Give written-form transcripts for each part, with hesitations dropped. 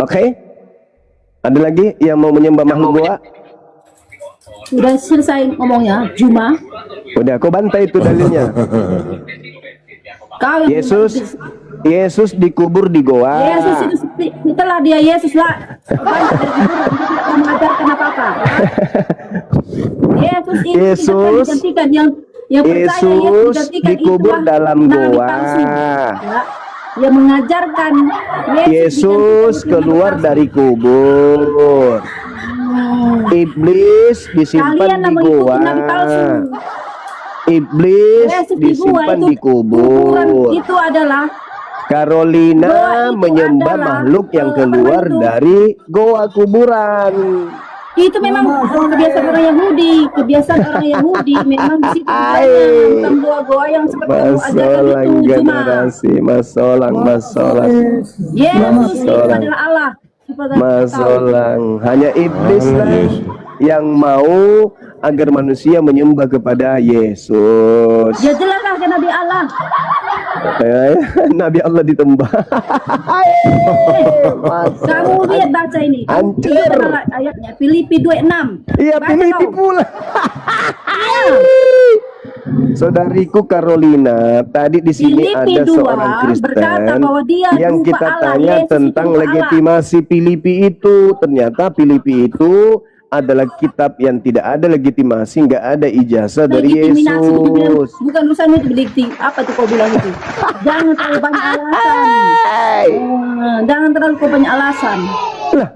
Oke. Ada lagi yang mau menyembah makhluk goa? Udah selesai ngomongnya, Juma. Udah, kau bantai itu dalilnya. Kau yang Yesus dikubur di goa. Yesus itu setelah dia Yesus lah mengajarkan apa-apa. Yesus itu digantikan yang percaya Yesus dikubur dalam goa. Yang mengajarkan Yesus keluar dari kubur. Iblis disimpan di goa. Iblis disimpan di kubur. Itu adalah Carolina menyembah makhluk yang keluar dari goa kuburan. Itu memang kebiasaan orang Yahudi, memang di situ bukan goa-goa yang seperti itu ajarkan itu generasi masolang. Yesus itu adalah Allah. Masolang, hanya iblis lah yang mau agar manusia menyembah kepada Yesus. Ya jelaslah ke Nabi Allah. Nabi Allah ditembak. Kamu lihat baca ini. Hancur. Ayatnya Filipi 2:6. Iya, Filipi pula. Saudariku Carolina, tadi di sini Filipi ada 2 seorang Kristen bahwa dia yang jumpa kita Allah, tanya Yesus tentang itu legitimasi Filipi itu. Ternyata Filipi itu adalah kitab yang tidak ada legitimasi, nggak ada ijazah dari Yesus. Bukan urusan itu bukti. Apa tuh kau bilang itu? Jangan terlalu banyak alasan. Jangan terlalu banyak alasan. Lah,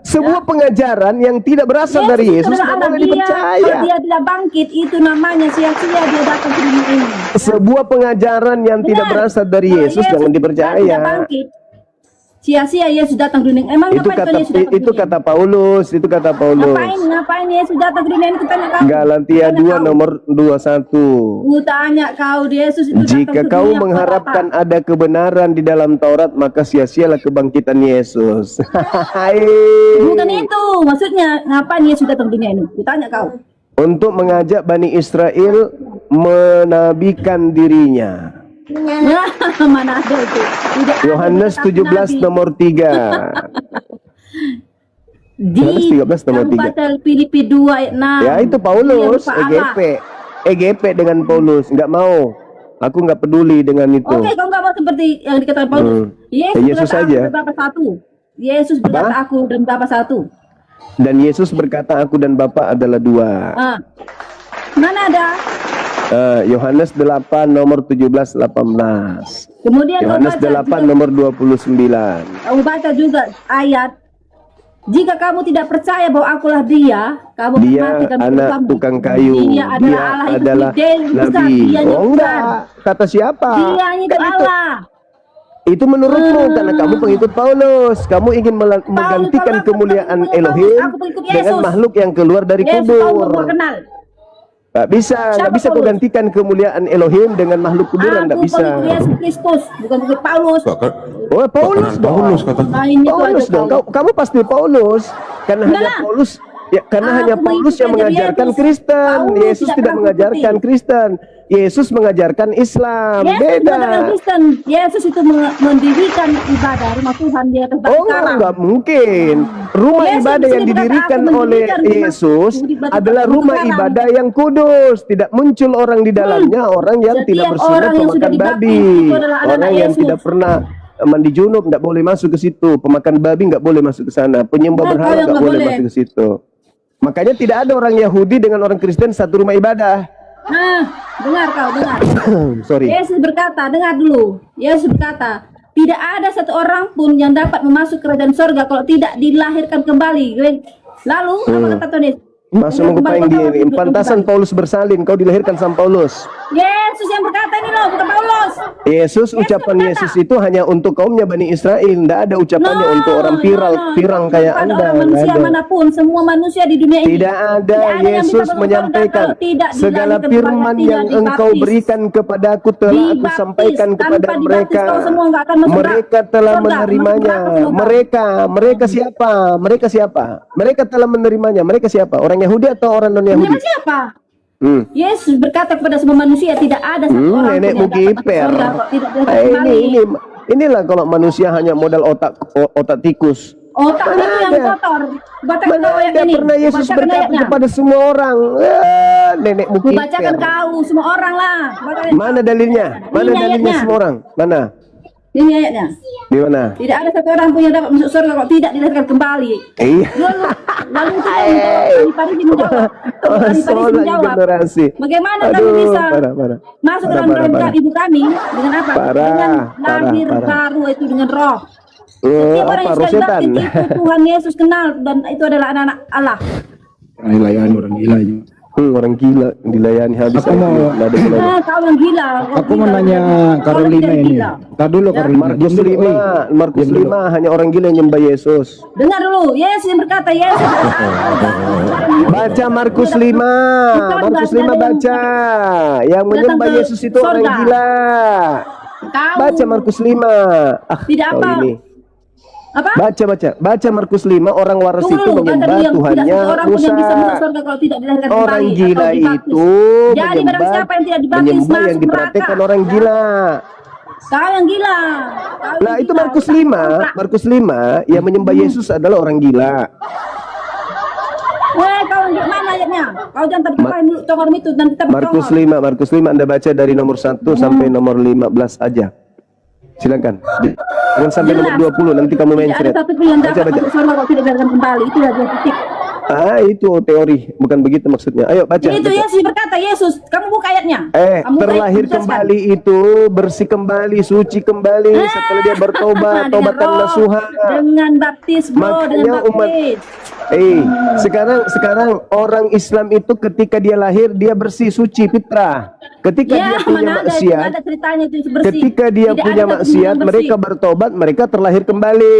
sebuah pengajaran yang tidak berasal dari Yesus tidak boleh dipercaya. Kalau dia tidak bangkit, itu namanya sia-sia dia datang ke dunia ini. Sebuah pengajaran yang tidak berasal dari Yesus jangan dipercaya. Sia-sia Yesus datang ke dunia. Emang itu kata Paulus, Ngapain Yesus datang ke dunia ini? Tanya kau. Galatia 2 nomor 21. Tanya kau, Yesus itu jika kau mengharapkan ada kebenaran di dalam Taurat, maka sia-sialah kebangkitan Yesus. Bukan itu, maksudnya ngapain Yesus datang ke dunia ini? Tanya kau. Untuk mengajak Bani Israel menabikan dirinya. Mana ada itu? Yohanes 17 nomor 3. Yohanes 13 nomor 3. Baca Filipi 2 ayat 6. Ya itu Paulus, EGP dengan Paulus, nggak mau. Aku nggak peduli dengan itu. Oke, kau nggak mau seperti yang dikatakan Paulus. Yesus saja. Bapa satu. Yesus berkata aku dan Bapa satu. Dan Yesus berkata aku dan Bapa adalah dua. Mana ada? Yohanes 8 nomor 17-18. Kemudian Yohanes 8 nomor 29. Kamu baca juga ayat. Jika kamu tidak percaya bahwa akulah dia matikan anak kamu. Tukang kayu. Dia adalah Nabi. Enggak. Kata siapa? Dia itu Allah. Itu menurutmu karena kamu pengikut Paulus. Kamu ingin menggantikan kemuliaan Elohim dengan makhluk yang keluar dari kubur. Gak bisa kau gantikan kemuliaan Elohim dengan makhluk kuburan, gak bisa. Yesus Kristus, bukan Paulus. Oh, Paulus kata. Paulus dong. Kamu pasti Paulus. Karena hanya Paulus yang mengajarkan Kristen. Yesus tidak mengajarkan Kristen. Yesus mengajarkan Islam. Beda. Yesus itu mendirikan ibadah rumah Tuhan di atas batu karang. Enggak mungkin. Rumah ibadah yang didirikan oleh Yesus adalah rumah ibadah yang kudus. Tidak muncul orang di dalamnya, orang yang tidak bersunat pemakan babi, orang yang tidak pernah mandi junub tidak boleh masuk ke situ, pemakan babi nggak boleh masuk ke sana, penyembah berhala nggak boleh masuk ke situ. Makanya tidak ada orang Yahudi dengan orang Kristen satu rumah ibadah. Dengar kau, dengar. Sorry. Yesus berkata, dengar dulu. Yesus berkata, tidak ada satu orang pun yang dapat masuk kerajaan sorga kalau tidak dilahirkan kembali. Lalu, apa kata Tuhan Yesus? Masuk mengupaing diri. Pantasan Paulus bersalin, kau dilahirkan sama Paulus. Yesus yang berkata ini loh, bukan Paulus. Ucapan Yesus itu hanya untuk kaumnya Bani Israel. Tidak ada ucapannya untuk orang pirang kayak Anda. Orang manusia manapun, semua manusia di dunia ini. Tidak ada. Yesus menyampaikan segala firman yang engkau berikan kepada aku telah aku sampaikan kepada mereka. Mereka telah menerimanya. Mereka siapa? Mereka telah menerimanya. Mereka siapa? Orang Yahudi atau orang non-Yahudi? Siapa? Yesus berkata kepada semua manusia tidak ada satu orang nenek pun yang dapat surga kalau tidak inilah kalau manusia hanya modal otak tikus. Otak itu yang kotor. Bacakan Mana kau ayat ada ini. pernah Yesus Bacakan berkata ayatnya. kepada semua orang, nenek bukit. Bacakan kau semua orang lah. Bacakan. Mana dalilnya? Mana Ini dalilnya ayatnya. semua orang? Mana? Ini ayatnya. Di mana? Tidak ada satu orang pun yang dapat masuk surga kalau tidak dilahirkan kembali. Iya. Lalu kita Parisi menjawab. Parisi menjawab. Generasi. Bagaimana Aduh, kami bisa parah. masuk Parah, dalam parah, rahim parah. ibu kami dengan apa? Parah, Dengan lahir parah. baru itu dengan roh. Setiap orang yang Apa roh sudah setan? baptis itu Tuhan Yesus kenal dan itu adalah anak-anak Allah. Dilayani orang gila ini. Orang gila dilayani habis. Aku mau- Nggak ada gila. Kau yang gila. Aku mau nanya Carolina ini. Tar dulu Carolina. Markus Diam dulu, 5, oi. Markus Diam dulu. 5 hanya orang gila yang nyembah Yesus. Dengar dulu, Yesus yang berkata Yesus. Baca Markus 5. Markus 5 baca. Yang menyembah Yesus itu orang gila. Kau Baca Markus 5. Tidak kau apa. ini. apa? Baca Markus 5, orang waras Tunggu itu dulu, kata menyembah dia, Tuhannya tidak satu orang pun yang bisa masuk Musa. surga kalau tidak dilahirkan Orang kembali gila atau dibaptis. itu Jadi barang menyembah, siapa yang tidak dibaptis menyembah yang masuk diperhatikan neraka. orang gila. Kau yang gila. Kau Nah yang itu gila. Markus Otak 5, kontrak. Markus 5 yang menyembah Yesus adalah orang gila. Kau yang mana ayatnya? Kau jangan terpelain dulu congor itu dan kita Markus bercongor. 5, Markus 5 Anda baca dari nomor 1 sampai nomor 15 aja. Silakan. Jangan sampai nomor 20 nanti kamu Tidak ada mencret. satu pun yang Baca dapat baca. masuk surga kalau tidak dilahirkan kembali. Itu saja titik. Itu teori, bukan begitu maksudnya. Ayo baca. Itu baca. Yesus berkata, Yesus, kamu buka ayatnya. Kamu buka Terlahir ayat, jelaskan. kembali itu bersih kembali, suci kembali setelah dia bertobat, Dengan tobatan roh, nasuha. dengan baptis, bro, Makanya dengan umat baptis. sekarang orang Islam itu ketika dia lahir dia bersih suci fitrah. Ketika Ya, dia punya mana ada, maksiat, ada ceritanya itu bersih. ketika dia Tidak punya ada maksiat, bersih. mereka bertobat, mereka terlahir kembali,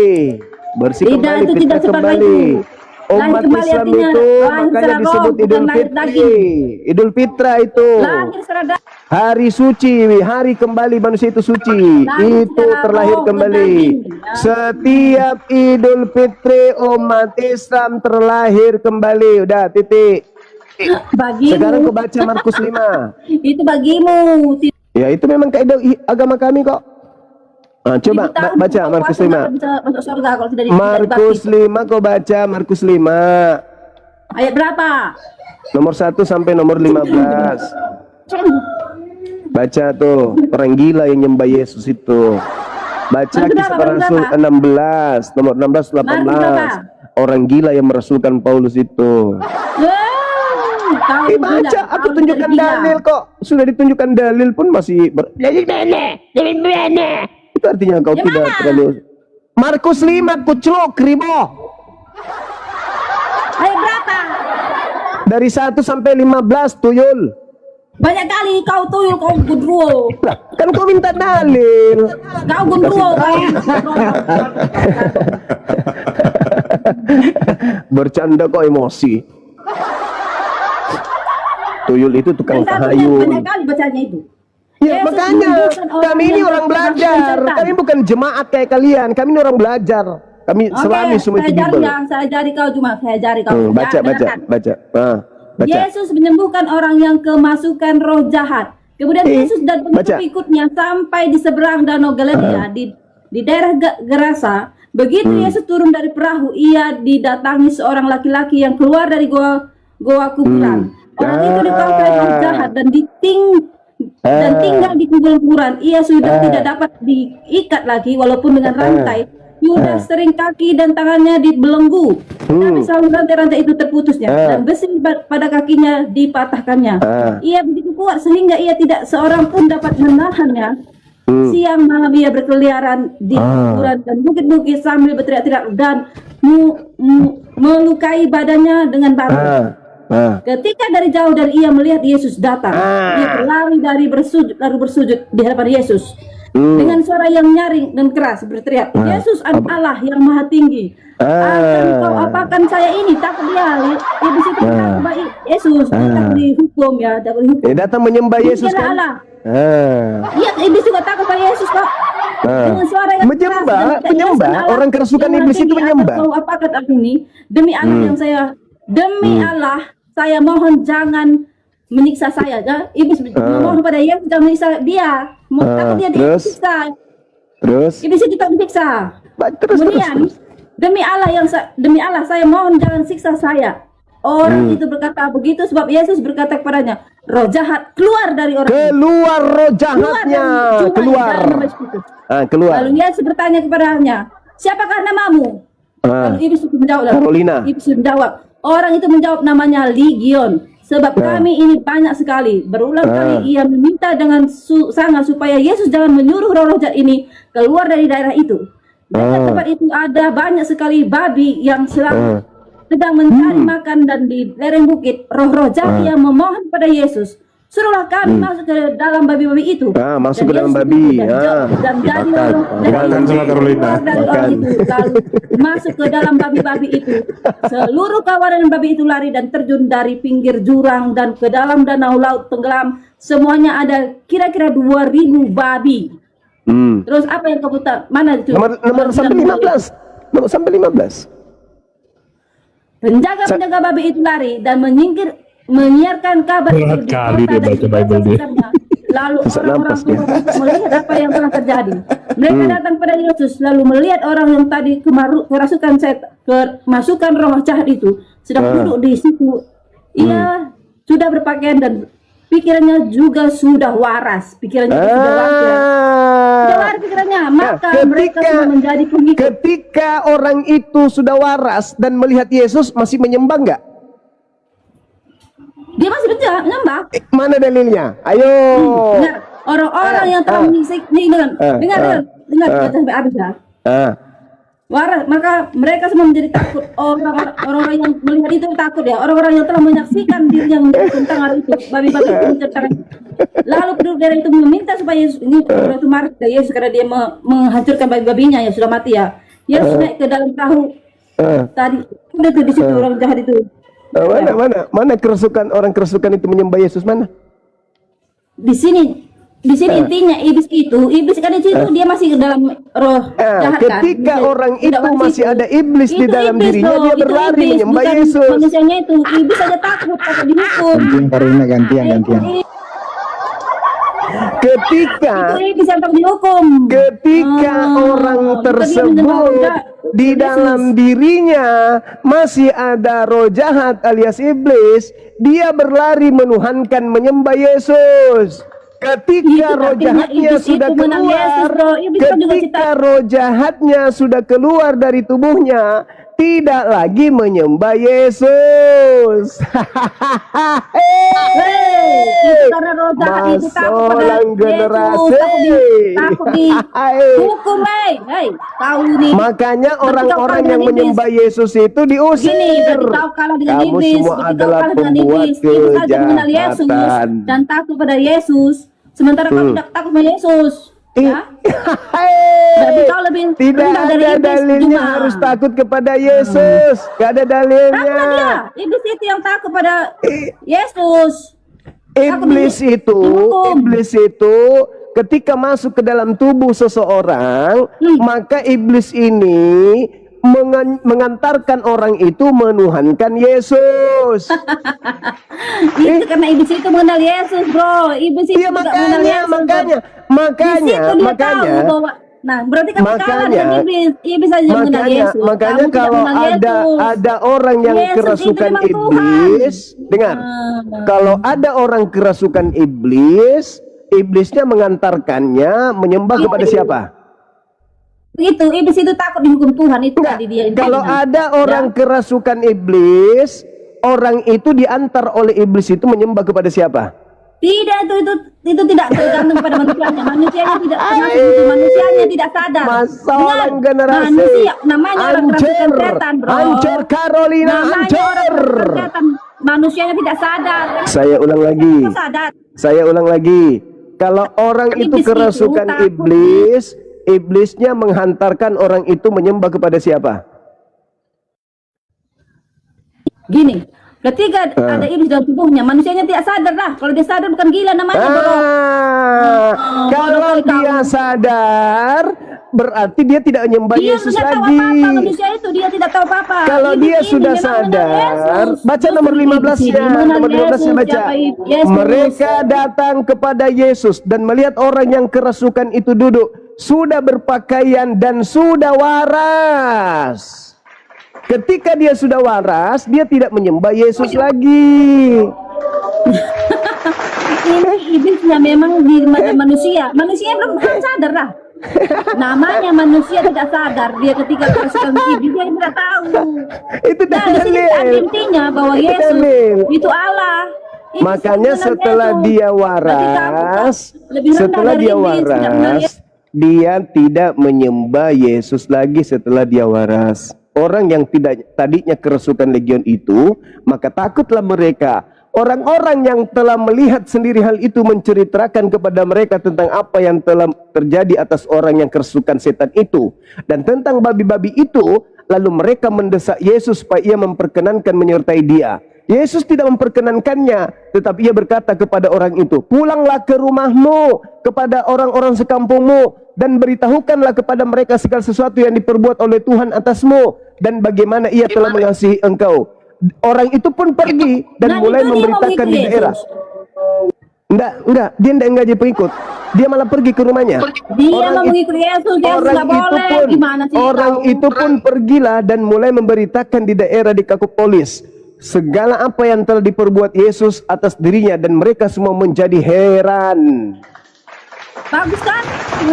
bersih Tidak, kembali, itu tidak fitrah seperti kembali. itu. Lahir Umat kembali Islam artinya itu lahir makanya secara disebut roh, Idul bukan lahir Fitri, daging. Idul Fitrah itu. Lahir secara daging. Hari suci, hari kembali manusia itu suci. Lahir Itu secara terlahir roh, kembali. bukan daging. Setiap Idul Fitri umat Islam terlahir kembali. Udah titik. Bagimu. Sekarang kau baca Markus 5. Itu bagimu. Ya itu memang kaidah agama kami kok. Coba Tidak tahu baca kau Markus puasa 5. tak bisa masuk surga kalau tidak Markus dibaptis. 5 kau baca Markus 5. Ayat berapa? Nomor 1 sampai nomor 15. Baca tuh, orang gila yang nyembah Yesus itu. Baca Markus kisah berapa? Rasul Markus 16, nomor 16 Markus berapa? 18. Orang gila yang merasulkan Paulus itu. Kau Baca, gila, aku kau tunjukkan gila. dalil kok. Sudah ditunjukkan dalil pun masih itu artinya kau Yang tidak mana? terlalu. Markus 5 kuclok ribo. Ayat berapa? Dari 1 sampai 15 tuyul. Banyak kali kau tuyul, kau gundruwo. Lah, kan kau minta dalil. Kau gundruwo, kau. Bercanda kok emosi. Tuyul itu tukang Banyak tahayul. kali bacanya itu. Ya Yesus makanya menyembuhkan orang kami ini yang orang terkena belajar. setan. Kami bukan jemaat kayak kalian. Kami ini orang belajar. Kami selami semua itu Bible. Saya ajari kau cuma, saya ajari kau. Baca, Ya, baca, dengarkan. baca. Baca. Yesus menyembuhkan orang yang kemasukan roh jahat. Kemudian Yesus dan baca. pengikut-pengikutnya sampai di seberang danau Galilea di daerah Gerasa. Begitu Yesus turun dari perahu, ia didatangi seorang laki-laki yang keluar dari goa kuburan. Orang itu dikuasai roh jahat dan tinggal di kuburan. Ia sudah tidak dapat diikat lagi walaupun dengan rantai. Sudah sering kaki dan tangannya dibelenggu. Tapi selalu rantai-rantai itu terputusnya dan besi pada kakinya dipatahkannya. Ia begitu kuat sehingga ia tidak seorang pun dapat menahannya. Siang malam ia berkeliaran di kuburan dan bukit-bukit sambil berteriak-teriak dan melukai badannya dengan batu. Ketika dari jauh dari ia melihat Yesus datang, ia berlari lalu bersujud di hadapan Yesus. Dengan suara yang nyaring dan keras berteriak, Yesus Allah yang maha tinggi, akan kau apakan saya ini? Takut dia di situ kita baik Yesus, dia tak dihukum ya, tak dihukum. Datang menyembah Yesus Dialah kan? Allah. Iya, iblis juga takut pada Yesus kok. Dengan suara yang Menyembah, keras dan penyembah. Yesus Allah Orang kerasukan yang maha iblis itu tinggi, menyembah. akan kau apakan aku ini? Demi Allah yang demi Allah, saya mohon jangan menyiksa saya. Iblis memohon pada Yesus jangan menyiksa dia. Takut dia terus? disiksa. Terus? Iblis itu tak menyiksa. Terus, Kemudian demi Allah saya mohon jangan siksa saya. Orang itu berkata begitu sebab Yesus berkata kepadanya, roh jahat keluar dari orang itu. Keluar roh jahatnya, keluar. Keluar. Lalu Yesus bertanya kepadanya, siapakah namamu? Lalu iblis itu menjawab, Carolina. Iblis menjawab, orang itu menjawab namanya Legion. Sebab kami ini banyak sekali. Berulang kali ia meminta dengan sangat supaya Yesus jangan menyuruh roh-roh jahat ini keluar dari daerah itu. Dekat tempat itu ada banyak sekali babi yang sedang mencari makan, dan di lereng bukit roh-roh jahat yang memohon pada Yesus, suruhlah kami masuk ke dalam babi-babi itu. Masuk ke dalam babi. Dan jadi lalu masuk ke dalam babi-babi itu. Seluruh kawanan babi itu lari dan terjun dari pinggir jurang dan ke dalam danau laut tenggelam. Semuanya ada kira-kira 2.000 babi. Terus apa yang kamu tahu? Mana itu? Nomor sampai 15. Nomor sampai 15. Penjaga-penjaga babi itu lari dan menyiarkan kabar itu di kota dan di sekitarnya. Lalu orang-orang melihat apa yang telah terjadi. Mereka datang pada Yesus lalu melihat orang yang tadi kemasukan roh jahat itu sedang duduk di situ. Ia sudah berpakaian dan pikirannya juga sudah waras. Pikirannya sudah waras. Pikirannya, maka mereka semua menjadi pengikut. Ketika orang itu sudah waras dan melihat Yesus, masih menyembah enggak? Dia masih menyembah. Mana dalilnya? Ayo. Dengar, orang-orang yang telah menyisik nih, dengar sampai habis ya. Waras, maka mereka semua menjadi takut. Orang-orang yang melihat itu takut ya. Orang-orang yang telah menyaksikan dirinya menjadi tentang itu, babi-babi itu menceritakan. Lalu penduduk daerah itu meminta supaya Yesus ini itu marah ke Yesus karena dia menghancurkan babi-babinya yang sudah mati ya. Yesus naik ke dalam perahu. Tadi udah tuh di situ orang jahat itu. Mana kerasukan, orang kerasukan itu menyembah Yesus mana? Di sini intinya iblis kan di situ dia masih dalam roh jahat kan. Ketika orang itu masih ada iblis di dalam dirinya, dia berlari menyembah Yesus. Manusianya itu iblis aja takut dihukum. Karena gantian. Ketika orang tersebut di dalam dirinya masih ada roh jahat alias iblis, dia berlari menuhankan menyembah Yesus. Ketika roh jahatnya sudah keluar, ketika roh jahatnya sudah keluar dari tubuhnya, tidak lagi menyembah Yesus. Itu karena roh jahat itu takut pada Yesus, takut dihukum, tahu nih. Makanya orang-orang yang menyembah Yesus itu diusir. Kamu semua adalah pembuat kejahatan dan takut pada Yesus. Sementara kamu tidak takut sama Yesus, ya? Berarti kau lebih rendah dari iblis. Dalilnya harus takut kepada Yesus. Gak ada dalilnya. Takutlah dia. Iblis itu yang takut pada Yesus. Iblis itu ketika masuk ke dalam tubuh seseorang, maka iblis ini mengantarkan orang itu menuhankan Yesus. Itu karena iblis itu mengenal Yesus, bro. Iblis itu mengenal Yesus. Makanya. Nah, berarti kamu kalah dengan iblis. Iblis saja mengenal Yesus. Makanya kalau ada orang yang kerasukan iblis, dengar. Kalau ada orang kerasukan iblis, iblisnya mengantarkannya menyembah kepada siapa? Itu iblis itu takut dihukum Tuhan itu tadi dia. Kalau ada orang kerasukan iblis, orang itu diantar oleh iblis itu menyembah kepada siapa? Tidak, itu tidak tergantung pada manusianya. Manusianya tidak manusianya tidak sadar. Masalah generasi. Manusia, namanya orang kerasukan setan, bro. Hancur Carolina, hancur. Manusianya tidak sadar. Saya ulang lagi. Kalau orang itu kerasukan iblis, iblisnya menghantarkan orang itu menyembah kepada siapa? Gini, ketika ada iblis dalam tubuhnya, manusianya tidak sadar lah. Kalau dia sadar bukan gila namanya, bro. Kalau dia sadar, berarti dia tidak menyembah Yesus lagi. Manusia itu dia tidak tahu apa-apa. Kalau dia sudah sadar, baca nomor 15-nya. Nomor 15-nya baca. Mereka datang kepada Yesus dan melihat orang yang kerasukan itu duduk, sudah berpakaian dan sudah waras. Ketika dia sudah waras, dia tidak menyembah Yesus lagi. Ini iblisnya memang di mata manusia. Manusia belum sadar lah. Namanya manusia tidak sadar. Dia ketika kerasukan iblis dia tidak tahu. Itu Nah, di sini ada dalil. intinya bahwa Itu Yesus dalil. itu Allah. Iblis Makanya itu setelah Yesus. dia Berarti kamu waras, lebih rendah setelah dari dia iblis, tidak mengenal waras, Yesus. dia tidak menyembah Yesus lagi setelah dia waras. Orang yang tidak tadinya kerasukan legion itu, maka takutlah mereka. Orang-orang yang telah melihat sendiri hal itu menceritakan kepada mereka tentang apa yang telah terjadi atas orang yang kerasukan setan itu. Dan tentang babi-babi itu, lalu mereka mendesak Yesus supaya ia memperkenankan menyertai dia. Yesus tidak memperkenankannya, tetapi ia berkata kepada orang itu, pulanglah ke rumahmu, kepada orang-orang sekampungmu, dan beritahukanlah kepada mereka segala sesuatu yang diperbuat oleh Tuhan atasmu, dan bagaimana ia telah mengasihi engkau. Orang itu pun pergi dan Nah, mulai itu dia memberitakan di mengikuti daerah. Yesus. Enggak, dia enggak jadi pengikut. Dia malah pergi ke rumahnya. Dia Orang mau it- mengikuti Yesus, Yesus orang nggak itu boleh. pun, Gimana sih? orang tahu? itu pun pergilah dan mulai memberitakan di daerah Dekapolis segala apa yang telah diperbuat Yesus atas dirinya, dan mereka semua menjadi heran. Bagus kan?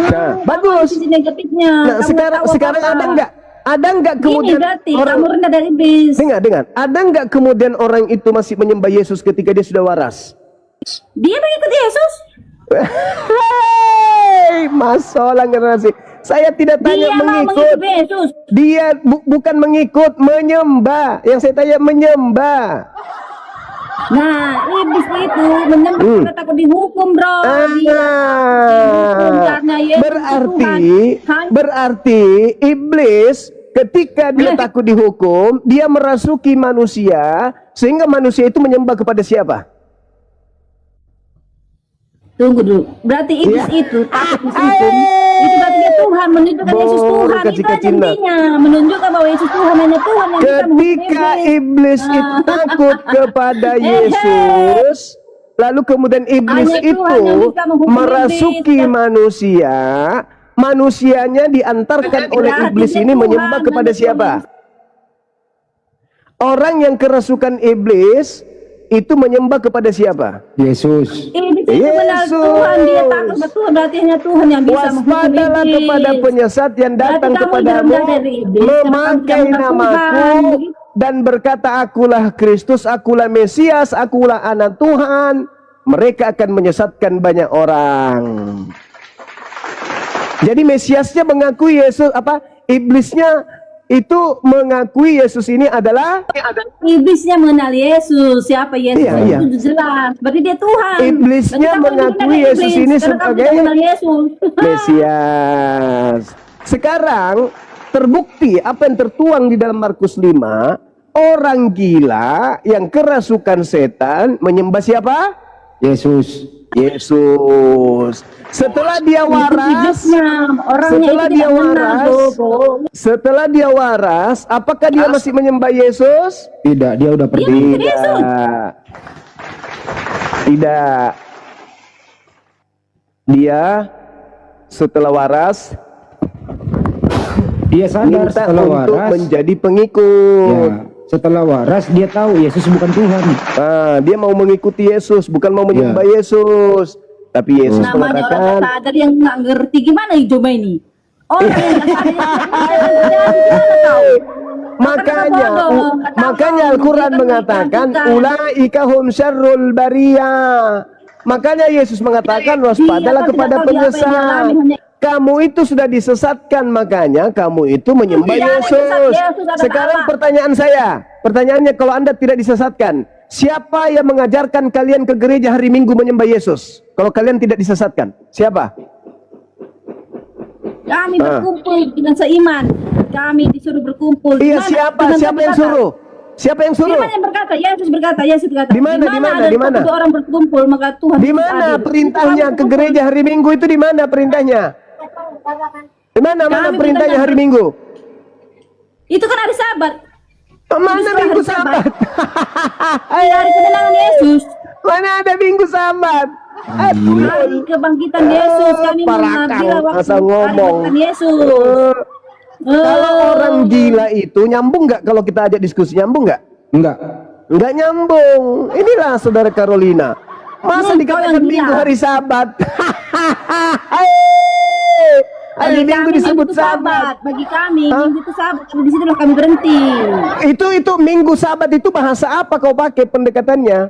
Nah, bagus. Sisi negatifnya. Nah, Kamu sekarang tahu sekarang apa-apa. ada enggak Gini kemudian berarti orang kamu rendah dari iblis. dengar, ada enggak kemudian orang itu masih menyembah Yesus ketika dia sudah waras? Dia mengikuti Yesus. Hei, masalah generasi. Saya tidak tanya Dia mau mengikut. mengikuti Yesus. Dia bukan mengikut, menyembah. Yang saya tanya menyembah. Nah, iblis itu menyembah karena takut dihukum, bro. Dia dihukum karena Yesus Tuhan. Berarti iblis ketika dia takut dihukum, dia merasuki manusia sehingga manusia itu menyembah kepada siapa? Tunggu dulu. Berarti iblis itu takut dihukum. Itu berarti dia Tuhan, menunjukkan Yesus Tuhan. Itu aja intinya, menunjukkan bahwa Yesus Tuhan hanya Tuhan yang bisa menghukum Ketika iblis itu takut kepada Yesus, lalu kemudian iblis Hanya Tuhan itu yang bisa menghukum merasuki iblis. manusia, manusianya diantarkan oleh Berarti iblis dia ini Tuhan, menyembah kepada hanya siapa? Tuhan. Orang yang kerasukan iblis itu menyembah kepada siapa? Yesus. Iblis itu benar Yesus. Tuhan, dia takut ke Tuhan, berarti hanya Tuhan yang bisa menghukum Waspadalah iblis. kepada penyesat yang datang Berarti kamu kepadamu rendah dari iblis, memakai karena kamu tidak namaku Tuhan. dan berkata, akulah Kristus, akulah Mesias, akulah anak Tuhan. Mereka akan menyesatkan banyak orang. Jadi Mesiasnya mengakui Yesus, iblisnya itu mengakui Yesus ini adalah Iblisnya mengenal Yesus, siapa Yesus? Iya. Itu jelas. Berarti dia Tuhan. Iblisnya Berarti kamu lebih mengakui rendah dari Yesus iblis, ini karena kamu sebagai tidak mengenal Yesus. Mesias. Sekarang terbukti apa yang tertuang di dalam Markus 5, orang gila yang kerasukan setan menyembah siapa? Yesus. Yesus. Setelah dia waras, setelah dia waras, apakah dia masih menyembah Yesus? Tidak, dia udah pergi. Tidak. Dia setelah waras, Dia sadar minta setelah untuk waras. menjadi pengikut. Ya, setelah waras dia tahu Yesus bukan Tuhan. Dia mau mengikuti Yesus, bukan mau menyembah Yesus. Tapi Yesus Namanya orang mengatakan, tak sadar yang nggak ngerti gimana coba ini. Orang yang nggak sadar makanya Al-Quran mengatakan ulaika hum syarrul bariyah. Makanya Yesus mengatakan waspadalah kepada penyesat. Kamu itu sudah disesatkan, makanya kamu itu menyembah Yesus. Sekarang pertanyaannya, kalau Anda tidak disesatkan, siapa yang mengajarkan kalian ke gereja hari Minggu menyembah Yesus? Kalau kalian tidak disesatkan, siapa? Kami berkumpul dengan seiman. Kami disuruh berkumpul. Iya, Dimana? siapa yang suruh? Siapa yang suruh? Dimana yang berkata? Yesus berkata. Di mana? Ada orang berkumpul, maka Tuhan Di mana perintahnya ke gereja hari Minggu itu? Di mana perintahnya? Di mana perintahnya hari Minggu? Itu kan hari Sabat. Mana Minggu Sabat? Hari kemenangan Yesus. Mana ada Minggu Sabat? Hari kebangkitan Yesus. Kami mengambil waktu asal ngomong. hari kebangkitan Yesus. Kalau orang gila itu nyambung nggak kalau kita ajak diskusi, nyambung nggak? Enggak. Nggak nyambung. Inilah saudara Carolina. Masa dikatakan Minggu hari Sabat? Hari Minggu disebut Sabat. Bagi kami Minggu itu Sabat. Di situlah kami berhenti. Itu Minggu Sabat itu bahasa apa kau pakai pendekatannya?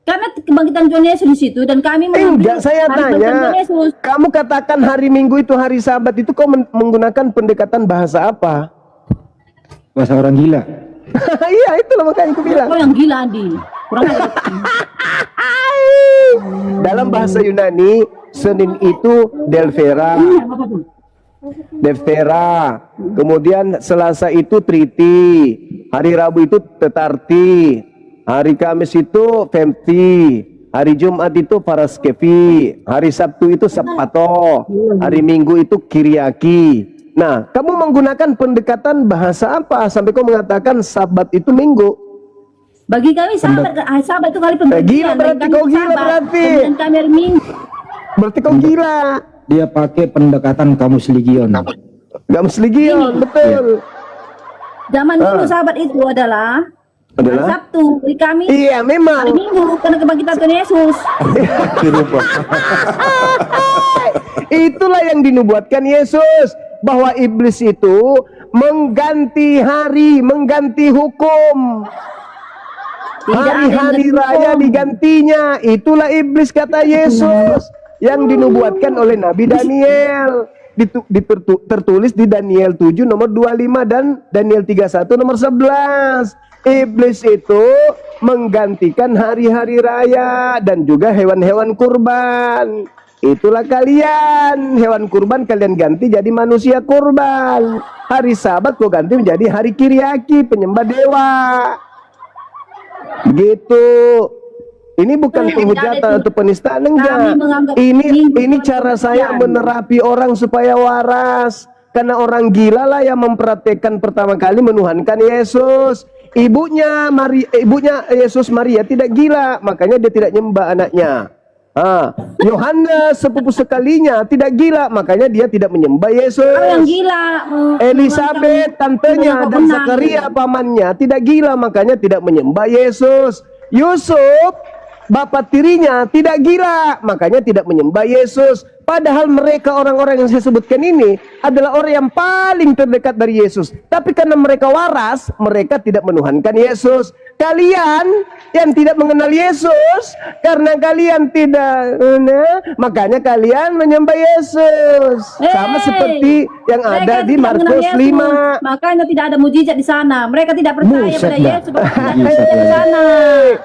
Karena kebangkitan Tuhan Yesus di situ dan kami Enggak, saya hari kebangkitan tanya. Tuhan Yesus. Kamu katakan hari Minggu itu hari Sabat itu kau menggunakan pendekatan bahasa apa? Bahasa orang gila. Iya, itulah makanya aku bilang. Kau yang gila, Andi. Kurang ajar. Dalam bahasa Yunani, Senin itu Delphera. Delphera. Kemudian Selasa itu Triti. Hari Rabu itu Tetarti. Hari Kamis itu Femti. Hari Jumat itu Paraskevi. Hari Sabtu itu Sapato. Hari Minggu itu Kiriaki. Nah, kamu menggunakan pendekatan bahasa apa sampai kau mengatakan Sabat itu Minggu? Bagi kami Sabat itu kali pemberian. Gila berarti kau gila berarti. Kemudian kami hari Minggu. Berarti kau gila. Dia pakai pendekatan Kamus Legion. Kamus Legion, betul. Zaman dulu Sabat itu adalah hari Sabtu, hari kami. Iya, memang. Hari Minggu karena kebangkitan Tuhan Yesus. Itulah yang dinubuatkan Yesus, bahwa iblis itu mengganti hari, mengganti hukum. Hari-hari raya digantinya. Itulah iblis kata Yesus yang dinubuatkan oleh Nabi Daniel. Tertulis di Daniel 7 nomor 25 dan Daniel 31 nomor 11. Iblis itu menggantikan hari-hari raya dan juga hewan-hewan kurban. Itulah kalian, hewan kurban kalian ganti jadi manusia kurban. Hari Sabat kau ganti menjadi hari Kiriaki, penyembah dewa. Begitu. Ini bukan penghujatan atau penistaan, enggak. Ini cara saya menerapi orang supaya waras. Karena orang gila lah yang mempraktekkan pertama kali menuhankan Yesus. Ibunya Yesus Maria tidak gila, makanya dia tidak nyembah anaknya. Yohanes sepupu sekalinya tidak gila, makanya dia tidak menyembah Yesus. Yang gila. Elizabeth tantenya dan Zakaria pamannya tidak gila, makanya tidak menyembah Yesus. Yusuf bapak tirinya tidak gila, makanya tidak menyembah Yesus. Padahal mereka orang-orang yang saya sebutkan ini adalah orang yang paling terdekat dari Yesus. Tapi karena mereka waras, mereka tidak menuhankan Yesus. Kalian yang tidak mengenal Yesus, karena kalian tidak, makanya kalian menyembah Yesus. Sama seperti yang ada di Markus 5. Makanya tidak ada mujizat di sana. Mereka tidak percaya pada Yesus. Di sana.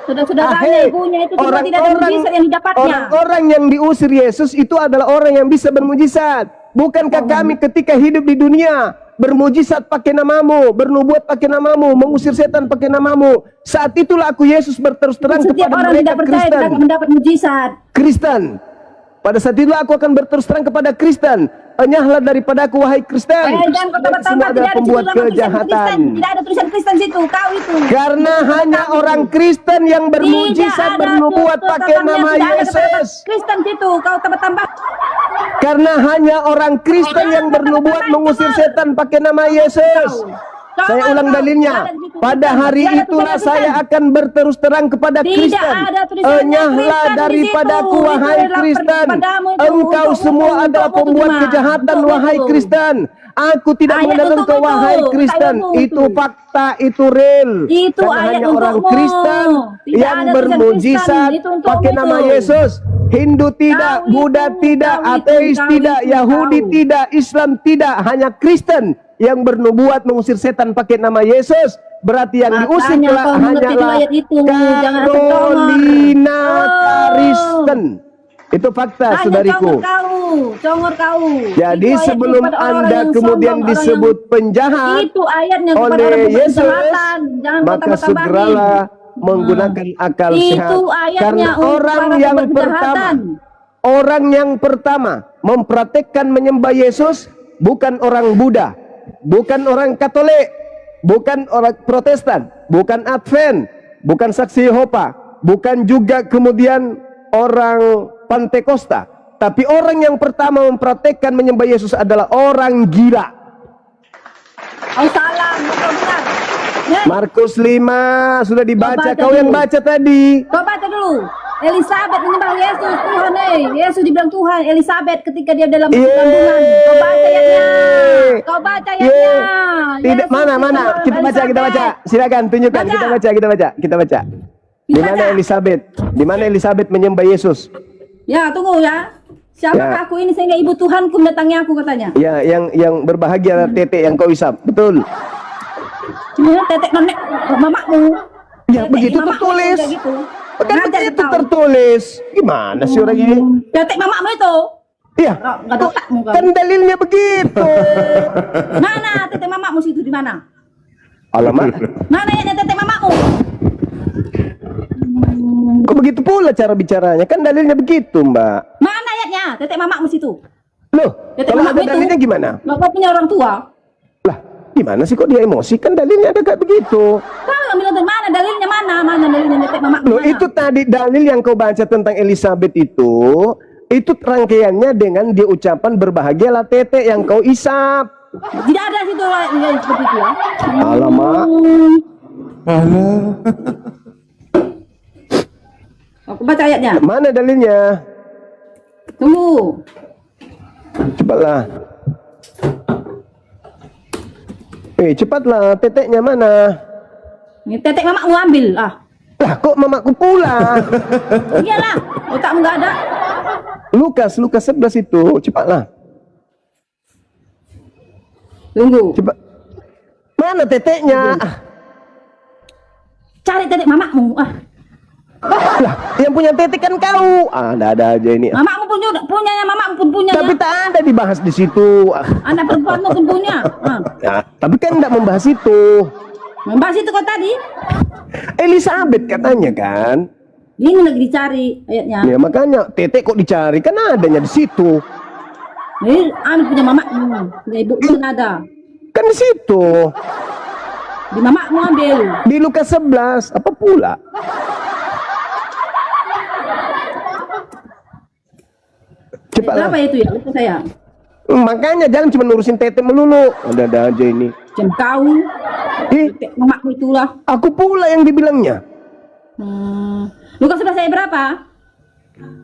Sudah tanya ibunya itu tidak ada mujizat yang didapatnya. Orang-orang yang diusir Yesus itu adalah orang yang bisa bermujizat. Bukankah kami ketika hidup di dunia bermujizat pakai namamu, bernubuat pakai namamu, mengusir setan pakai namamu? Saat itulah aku Yesus berterus terang kepada orang mereka tidak percaya Kristen. tidak mendapat mujizat. Kristen. Pada saat itulah aku akan berterus terang kepada Kristen. Enyahlah daripadaku wahai Kristen. Semua adalah pembuat kejahatan. Tidak ada tulisan Kristen situ, kau itu. Karena hanya orang Kristen yang bermujizat bernubuat pakai nama Yesus. Kristen situ, kau tambah-tambah. Karena hanya orang Kristen yang bernubuat mengusir setan pakai nama Yesus. Saya ulang dalilnya. Pada hari itulah saya akan berterus terang kepada Kristen. Enyahlah daripadaku wahai Kristen. Engkau semua adalah pembuat kejahatan wahai Kristen. Aku tidak mengenal engkau wahai Kristen. Itu fakta, itu real. Karena hanya orang Kristen yang bermujizat pakai nama Yesus. Hindu tidak, Buddha tidak, ateis tidak, Yahudi tidak, Islam tidak, hanya Kristen yang bernubuat mengusir setan pakai nama Yesus. Berarti yang diusir hanyalah Carolina Kristen. Itu fakta, saudariku. Congor kau. Jadi sebelum Anda kemudian disebut penjahat oleh Yesus, maka segeralah menggunakan akal sehat. Karena orang yang pertama mempraktekkan menyembah Yesus bukan orang Buddha, bukan orang Katolik, bukan orang Protestan, bukan Advent, bukan Saksi Yehova, bukan juga kemudian orang Pantekosta. Tapi orang yang pertama mempraktekkan menyembah Yesus adalah orang gila. Kau salah, kau benar. Ya, Markus 5 sudah dibaca, Kau baca kau yang dulu. baca tadi. kau baca dulu. Elizabeth menyembah Yesus, Tuhan. Yesus dibilang Tuhan. Elizabeth ketika dia dalam kandungan. Kau baca ayatnya. Kau baca ayatnya. Tidak, Yesus mana menyembah kita baca Elizabeth. silakan tunjukkan, Baca. kita baca. Di mana Baca. Elizabeth? Di mana Elizabeth menyembah Yesus? Ya, tunggu ya. Siapakah Ya. aku ini sehingga ibu Tuhanku mendatangi aku, katanya. Ya, yang berbahagia tetek yang kau isap. Betul. Ya, tetek nenek mamamu. Ya, Tetek begitu mamamu tertulis. kayak gitu. Kan Ngajar begitu kau. tertulis. Gimana sih orang ini? Tetek mamamu itu. Iya. Nggak ada otakmu kau. Kan dalilnya begitu. Mana tetek mamamu situ di mana? Alamak. Mana ya tetek mamamu? Kok begitu pula cara bicaranya? Kan dalilnya begitu, Mbak. Mana ayatnya? Tetek mamamu situ. Loh, Tetek kalau ada mamamu itu. dalilnya gimana? Nggak, kau punya orang tua. Lah, gimana sih kok dia emosi? Kan dalilnya ada kayak begitu. Kau yang bilang tuh, mana dalilnya mana? Mana dalilnya tetek mamamu? Loh, mana? itu tadi dalil yang kau baca tentang Elizabeth itu rangkaiannya dengan dia ucapan berbahagialah tete yang kau isap. Tidak ada situ yang seperti itu ya. Alamak. Alah. Aku baca ayatnya. Mana dalilnya? Tunggu. Cepatlah. Cepatlah, teteknya mana? Ini tetek mamamu ambil. Ah, Lah, kok mamaku pula? iyalah. Otakmu nggak ada. Lukas 11 itu. Cepatlah. Tunggu. Cepat. Mana teteknya? Cari tetek mamamu. Ah, Lah, yang punya tetek kan kau. Ada aja ini. mamamu pun juga punyanya, mamamu pun punya. Tapi tak ada dibahas di situ. Anak perempuanmu pun punya. Ah. Ya, tapi kan tidak membahas itu. Membahas itu kok tadi. Elizabeth katanya kan. Ini lagi dicari ayatnya. Ya makanya tetek kok dicari kan adanya di situ. Ini anu punya mamamu. Punya ibu pun ada. Kan di situ. Di mamamu ambil. Di Lukas 11 apa pula? Cepatlah. Kenapa itu ya? Lupa saya. Makanya jangan cuma ngurusin tetek melulu. Ada aja ini. Jam kau. Ih, Tetek mamamu itulah. aku pula yang dibilangnya. Lukas 11 ayat berapa?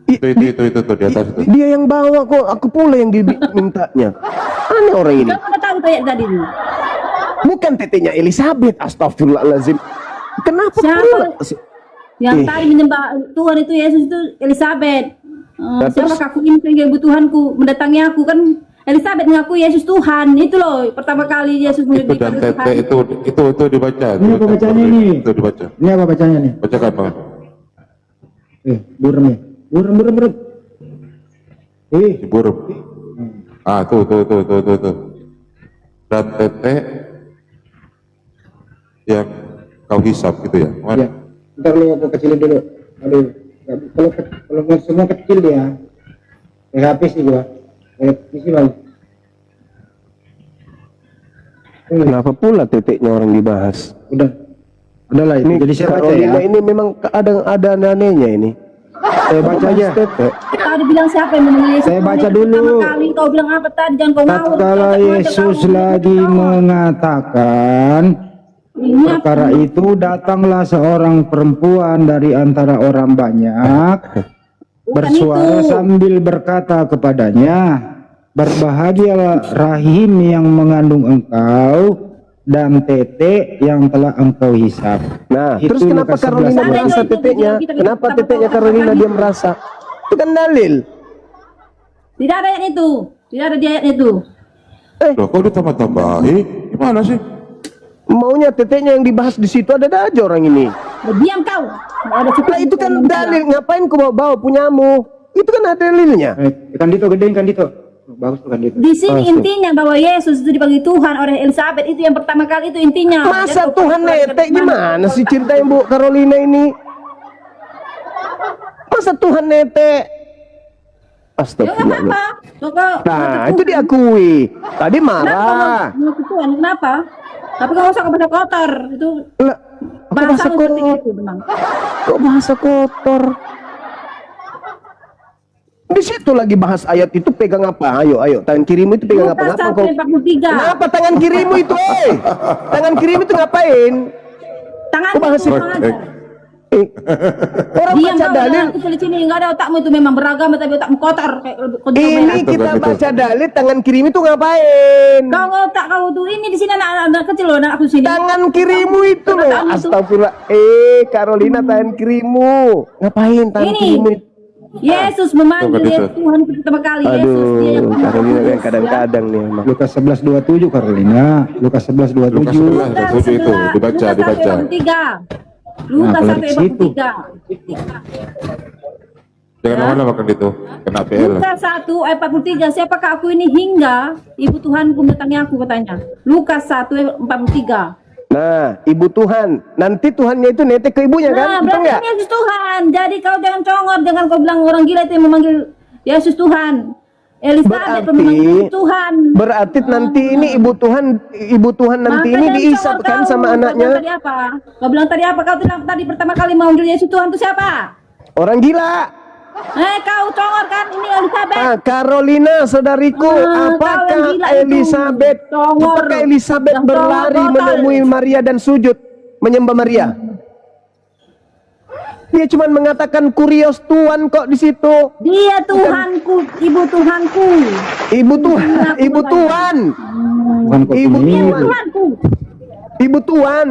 Itu di atas itu. Dia yang bawa kok, aku pula yang dimintanya. Aneh orang ini. Kamu udah tahu tuh ayat tadi tuh. Bukan tetenya Elizabeth, astagfirullahaladzim. Kenapa Siapa? pula? Yang Eh. tadi menyembah Tuhan itu Yesus itu Elizabeth. Nah, terus? Siapakah aku ini sehingga ibu Tuhanku mendatangi aku kan? Elizabeth mengaku Yesus Tuhan. Itu loh pertama kali Yesus Itu menyebut dan Tuhan. tete itu dibaca. Ini apa bacanya ini? Itu dibaca. Ini apa bacanya nih? Bacakan Bang. Burem nih. Burem. Burung. Ah, tuh. Dan tete yang kau hisap gitu ya. Ya. Ntar lu aku kecilin dulu. Aduh. Kalau semua kecil dia. HP sih gua. Isi bang. Kenapa pula teteknya orang dibahas? Udahlah itu. Ini Jadi saya baca Carolina ya. ini memang ada aneh-anehnya ini. Saya baca aja. Tadi bilang siapa yang menemui Yesus? Saya baca Tuhan? dulu. Pertama kali kau bilang apa tadi? Jangan kau ngawur. Tatkala Yesus lagi mengatakan Ini apa? perkara itu, datanglah seorang perempuan dari antara orang banyak, bersuara itu. sambil berkata kepadanya, berbahagialah rahim yang mengandung engkau dan tete yang telah engkau hisap. Nah, Itu terus kenapa Lukas 11 Carolina ayat. merasa Itu, teteknya? kita- Kenapa kita- teteknya Carolina dia merasa? Itu kan dalil. Tidak ada ayat itu. Tidak ada di ayat itu. Loh, kok ditambah-tambahi? Gimana sih? Maunya teteknya yang dibahas di situ ada aja orang ini. Diam kau. Nggak ada cukup. Lah itu kan dalil, ngapain kau bawa punyamu? Itu kan ada dalilnya. Kan Dito, gedein kan Dito. Bagus tuh kan Dito. Di sini intinya bahwa Yesus itu dipanggil Tuhan oleh Elizabeth, itu yang pertama kali itu intinya. Masa Jadi, Tuhan kau- netek gimana sih ceritanya Bu Carolina ini? Masa Tuhan netek? Ya nggak Astagfirullah. apa-apa. Kau- Nah, itu diakui. Tadi marah. Kenapa? Tuhan, kenapa? Tapi kau usah bahasa kotor. Itu Lah, apa bahasa bahasa seperti kotor? itu memang. Kok bahasa kotor? Di situ lagi bahas ayat itu, pegang apa? Ayo, tangan kirimu itu pegang apa? Lukas Ngapa 1 ayat 43. Kenapa tangan kirimu itu? Tangan kirimu itu ngapain? Tangan Kok bahas itu itu? mengajar. Orang Diam baca kau, dalil. jangan kecil sini, enggak ada otakmu itu memang beragama tapi otakmu kotor kayak kau Ini merah. kita Betul. baca dalil, tangan kirimu itu ngapain? Kau otak kau tuh ini di sini anak kecil loh, anak aku sini. Tangan kirimu itu loh. Tangan itu. Astagfirullah. Carolina, tangan kirimu. Ngapain tangan Ini. kirimu itu? Yesus memanggil Bukan dia itu. Tuhan pertama kali. Yesus dia yang Aduh, Carolina yang kadang-kadang nih emang. Lukas 11:27 Carolina. Lukas 11:27. Lukas 11. Setuju itu, dibaca. Lukas Nah, 1 ayat kalau di situ. 43. Jangan mana makan itu. Kena PL. Lukas 1 ayat 43. Siapakah aku ini hingga ibu Tuhanku mendatangi aku, katanya. Lukas 1 ayat 43. Nah, ibu Tuhan. Nanti Tuhannya itu netek ke ibunya Nah, kan? Betul berarti nggak? ini Yesus Tuhan. Jadi kau jangan congor, jangan kau bilang orang gila itu yang memanggil Yesus Tuhan. Elisabeth memanggil Tuhan. Berarti nanti ini ibu Tuhan nanti ini Makanya diisap congor kan kau. sama Kau anaknya. bilang tadi apa? Kau bilang tadi apa? Kau bilang tadi pertama kali memanggil Yesus Tuhan itu siapa? Orang gila. Kau congor kan? Ini Elisabeth. Carolina, saudariku, Kau yang apakah gila itu. Elizabeth Congor. apakah Elizabeth Yang berlari congor total. menemui Maria dan sujud menyembah Maria? Dia cuma mengatakan kurios Tuhan kok di situ. Dia Tuhanku, ibu Tuhanku. Ibu Tuhan, ibu Tuhan, Bukan kok Ibu ini. Dia Tuhanku. ibu Tuhan,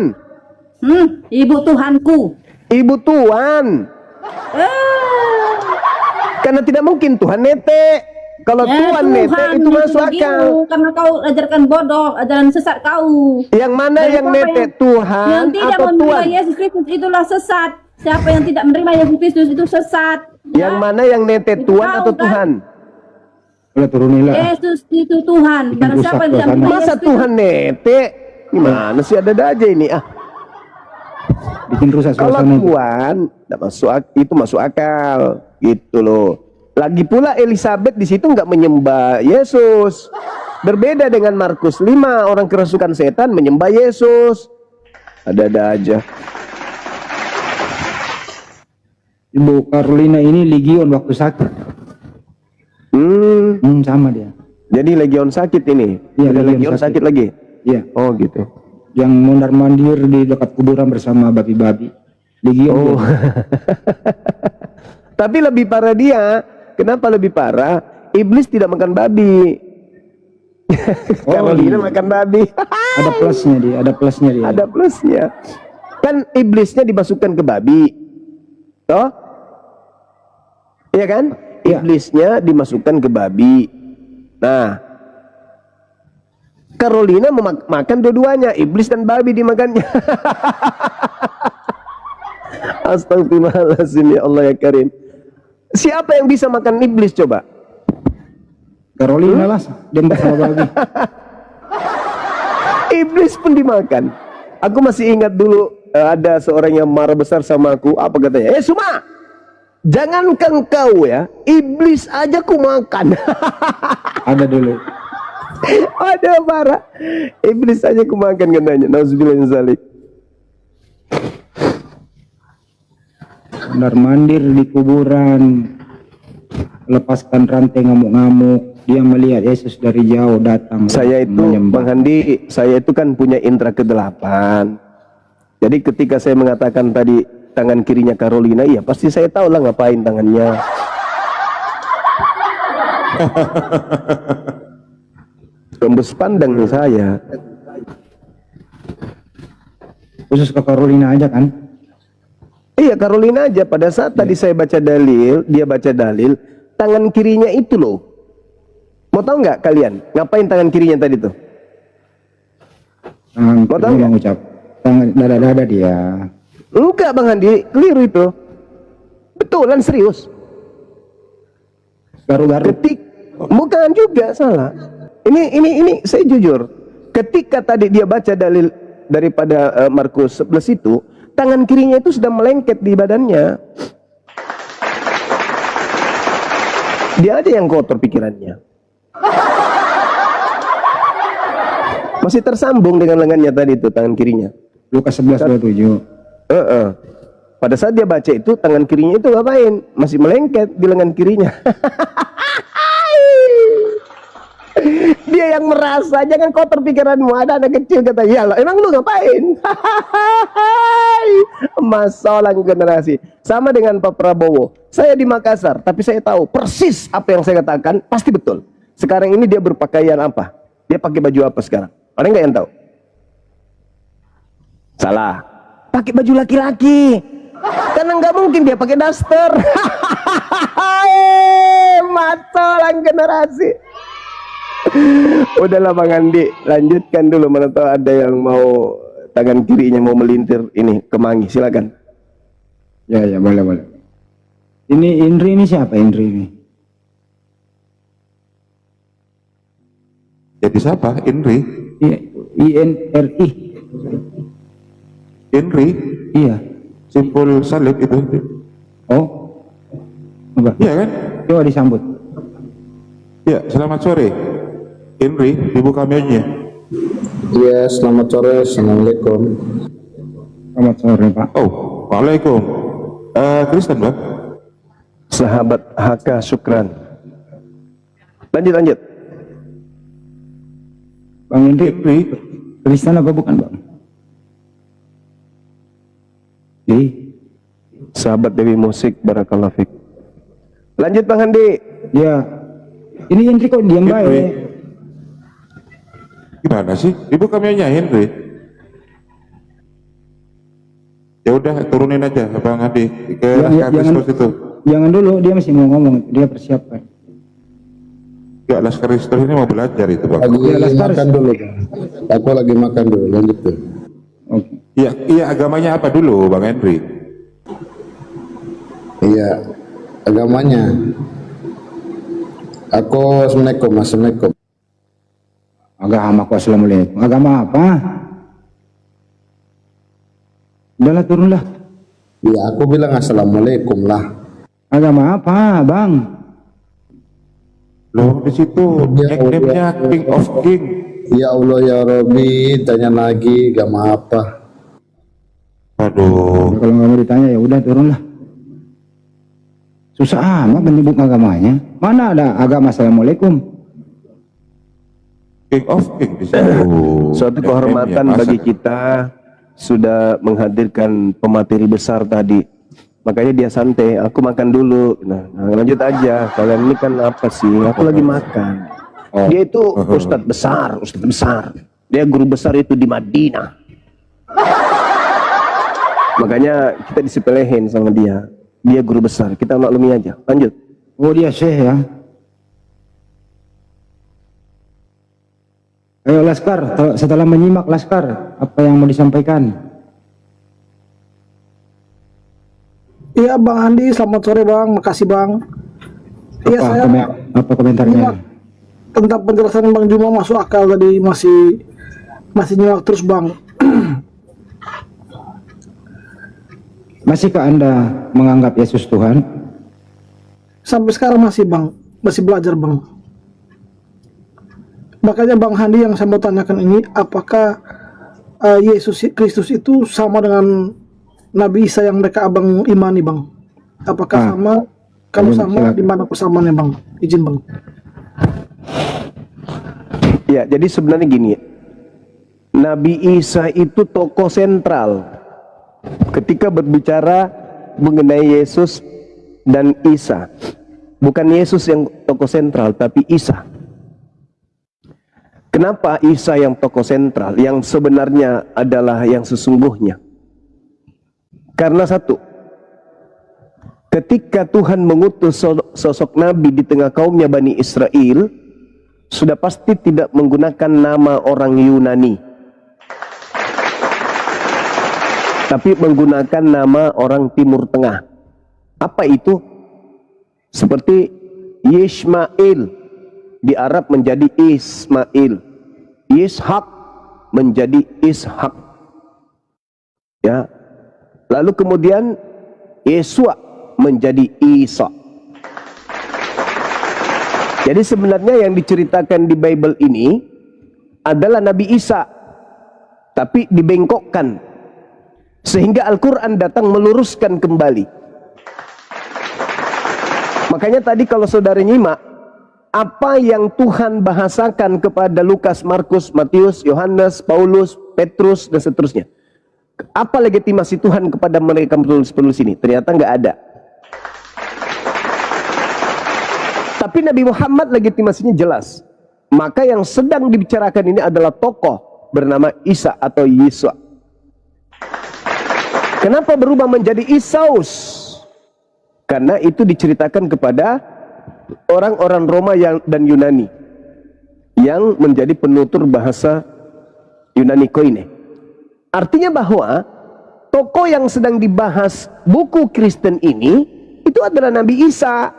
Ibu Tuhanku. ibu Tuhan. Eh, Karena tidak mungkin Tuhan nete. Kalau Tuhan nete itu masuk akal. Karena kau ajarkan bodoh, ajaran sesat kau. Yang mana Dan yang siapa nete, yang Tuhan tidak atau menerima Tuhan? Yesus Kristus itulah sesat. Siapa yang tidak menerima Yesus Kristus itu sesat. Yang mana yang nete, Itu Tuhan kau, atau kan? Tuhan? Udah turunilah. Yesus itu Tuhan. Bikin Barang siapa yang rusak tidak menerima Masa Yesus Kristus, Tuhan nete? Gimana sih, ada aja ini? Bikin rusak Kalau suasana itu. Tuhan tidak itu masuk akal, gitu loh. Lagi pula Elizabeth di situ nggak menyembah Yesus. Berbeda dengan Markus 5, orang kerasukan setan menyembah Yesus. Ada-ada aja. Ibu Carolina ini legion waktu sakit. Sama dia. Jadi legion sakit ini. Iya, Ada legion legion sakit lagi. Iya. Oh gitu. Yang mondar mandir di dekat kuburan bersama babi-babi. Legion. Oh. dia. Tapi lebih parah dia. Kenapa lebih parah? Iblis tidak makan babi. Carolina iya. makan babi. Ada plusnya dia. Ada plusnya dia. Ada plusnya. Kan iblisnya dimasukkan ke babi. Toh? Iya kan? Iya. Iblisnya dimasukkan ke babi. Nah, Carolina makan dua-duanya, iblis dan babi dimakannya. Astagfirullahaladzim, ya Allah ya Karim. Siapa yang bisa makan iblis coba? Carolina lah. Dia sama babi. Iblis pun dimakan. Aku masih ingat dulu ada seorang yang marah besar sama aku. Apa katanya? Suma, jangankan kau ya, iblis aja ku makan. Ada dulu. Ada marah. Iblis aja ku makan katanya. Nauzubillah min zalik. Mondar mandir di kuburan. Lepaskan rantai ngamuk-ngamuk. Dia melihat Yesus dari jauh datang. Saya itu, menyembah. Bang Handi, saya itu kan punya indera ke-8. Jadi ketika saya mengatakan tadi tangan kirinya Carolina, iya pasti saya tahu lah ngapain tangannya. Tembus pandang nih saya. Khusus ke Carolina aja kan. Iya, Carolina aja. Pada saat tadi saya baca dalil, dia baca dalil, tangan kirinya itu loh. Mau tahu nggak kalian ngapain tangan kirinya tadi tuh? Tangan Mau tahu kiri nggak? mengucap. Tangan dada-dada dia. Enggak Bang Handi, keliru itu. Betulan serius. Garu-garu. Bukan juga salah. Ini saya jujur. Ketika tadi dia baca dalil daripada Markus 11 itu, tangan kirinya itu sudah melengket di badannya. Dia aja yang kotor pikirannya. Masih tersambung dengan lengannya tadi itu tangan kirinya. Lukas 11:27. Pada saat dia baca itu, tangan kirinya itu ngapain? Masih melengket di lengan kirinya. Dia yang merasa, jangan kotor pikiranmu. Ada anak kecil kata, ya Allah, emang lu ngapain? Masalah generasi. Sama dengan Pak Prabowo. Saya di Makassar, tapi saya tahu persis apa yang saya katakan, pasti betul. Sekarang ini dia berpakaian apa? Dia pakai baju apa sekarang? Ada nggak yang tahu? Salah. Pakai baju laki-laki. Karena nggak mungkin dia pakai daster. Masalah generasi. Udahlah Bang Andi, lanjutkan dulu. Mana tahu ada yang mau tangan kirinya mau melintir ini kemangi, silakan. Ya boleh. Ini Indri ini siapa Indri ini? Jadi siapa? Indri? INRI. Indri? Iya. Simpul salib itu. Oh. Enggak. Iya kan? Coba disambut. Ya, selamat sore. Indri, ibu kamionya. Iya, selamat sore. Assalamualaikum. Selamat sore Pak. Oh, waalaikum. Kristen Bang? Sahabat HK Syukran. Lanjut. Bang Indri, Indri? Kristen apa bukan Bang? Sahabat Dewi Musik, barakallahu fik. Lanjut Bang Andi. Ya. Ini Indri kok diam baik. Gimana sih? Ibu kamionya Indri? Ya udah, turunin aja Bang Andi ke Laskar Kristus itu. Jangan dulu, dia masih mau ngomong, dia persiapkan. Ya, Laskar Kristus ini mau belajar itu Bang. Lagi makan dulu. Aku lagi makan dulu. Lanjut tuh. Oke. Iya, agamanya apa dulu Bang Hendri? Iya, agamanya. Aku Assalamualaikum. Agama aku Assalamualaikum. Agama apa? Udahlah turunlah. Iya, aku bilang Assalamualaikum lah. Agama apa Bang? Loh, di situ nickname-nya King of King. Ya Allah ya Rabbi, tanya lagi agama apa? Aduh. Kalau nggak mau ditanya ya udah turunlah. Susah amat menyebut agamanya. Mana ada agama Assalamualaikum? King of King di situ. Suatu kehormatan bagi kita sudah menghadirkan pemateri besar tadi. Makanya dia santai, aku makan dulu. Nah, lanjut aja. Kalian ini kan apa sih? Aku lagi makan. Dia itu ustadz besar. Dia guru besar itu di Madinah. Makanya kita disepelehin sama dia. Dia guru besar, kita maklumi aja. Lanjut. Oh dia syekh ya. Ayo Laskar, setelah menyimak Laskar, apa yang mau disampaikan? Iya Bang Andi, selamat sore Bang, makasih Bang. Iya saya Apa komentarnya? tentang penjelasan Bang Juma masuk akal tadi, masih nyimak terus Bang. Masihkah Anda menganggap Yesus Tuhan? Sampai sekarang masih Bang, masih belajar Bang. Makanya Bang Handi yang saya mau tanyakan ini, apakah Yesus Kristus itu sama dengan Nabi Isa yang mereka abang imani Bang? Apakah sama? Kalau sama, di mana persamaannya Bang? Izin Bang. Ya, jadi sebenarnya gini, Nabi Isa itu tokoh sentral ketika berbicara mengenai Yesus dan Isa. Bukan Yesus yang tokoh sentral, tapi Isa. Kenapa Isa yang tokoh sentral, yang sebenarnya adalah yang sesungguhnya? Karena satu, ketika Tuhan mengutus sosok Nabi di tengah kaumnya Bani Israel, sudah pasti tidak menggunakan nama orang Yunani, tapi menggunakan nama orang Timur Tengah. Apa itu? Seperti Yishmael di Arab menjadi Ismail, Ishak menjadi Ishak. Ya. Lalu kemudian Yesua menjadi Isa. Jadi sebenarnya yang diceritakan di Bible ini adalah Nabi Isa, tapi dibengkokkan. Sehingga Al-Quran datang meluruskan kembali. Makanya tadi kalau saudara nyimak, apa yang Tuhan bahasakan kepada Lukas, Markus, Matius, Yohanes, Paulus, Petrus, dan seterusnya. Apa legitimasi Tuhan kepada mereka penulis-penulis ini? Ternyata nggak ada. Tapi Nabi Muhammad legitimasinya jelas. Maka yang sedang dibicarakan ini adalah tokoh bernama Isa atau Yesua. Kenapa berubah menjadi Isaus? Karena itu diceritakan kepada orang-orang Roma dan Yunani yang menjadi penutur bahasa Yunani Koine. Artinya bahwa tokoh yang sedang dibahas buku Kristen ini itu adalah Nabi Isa.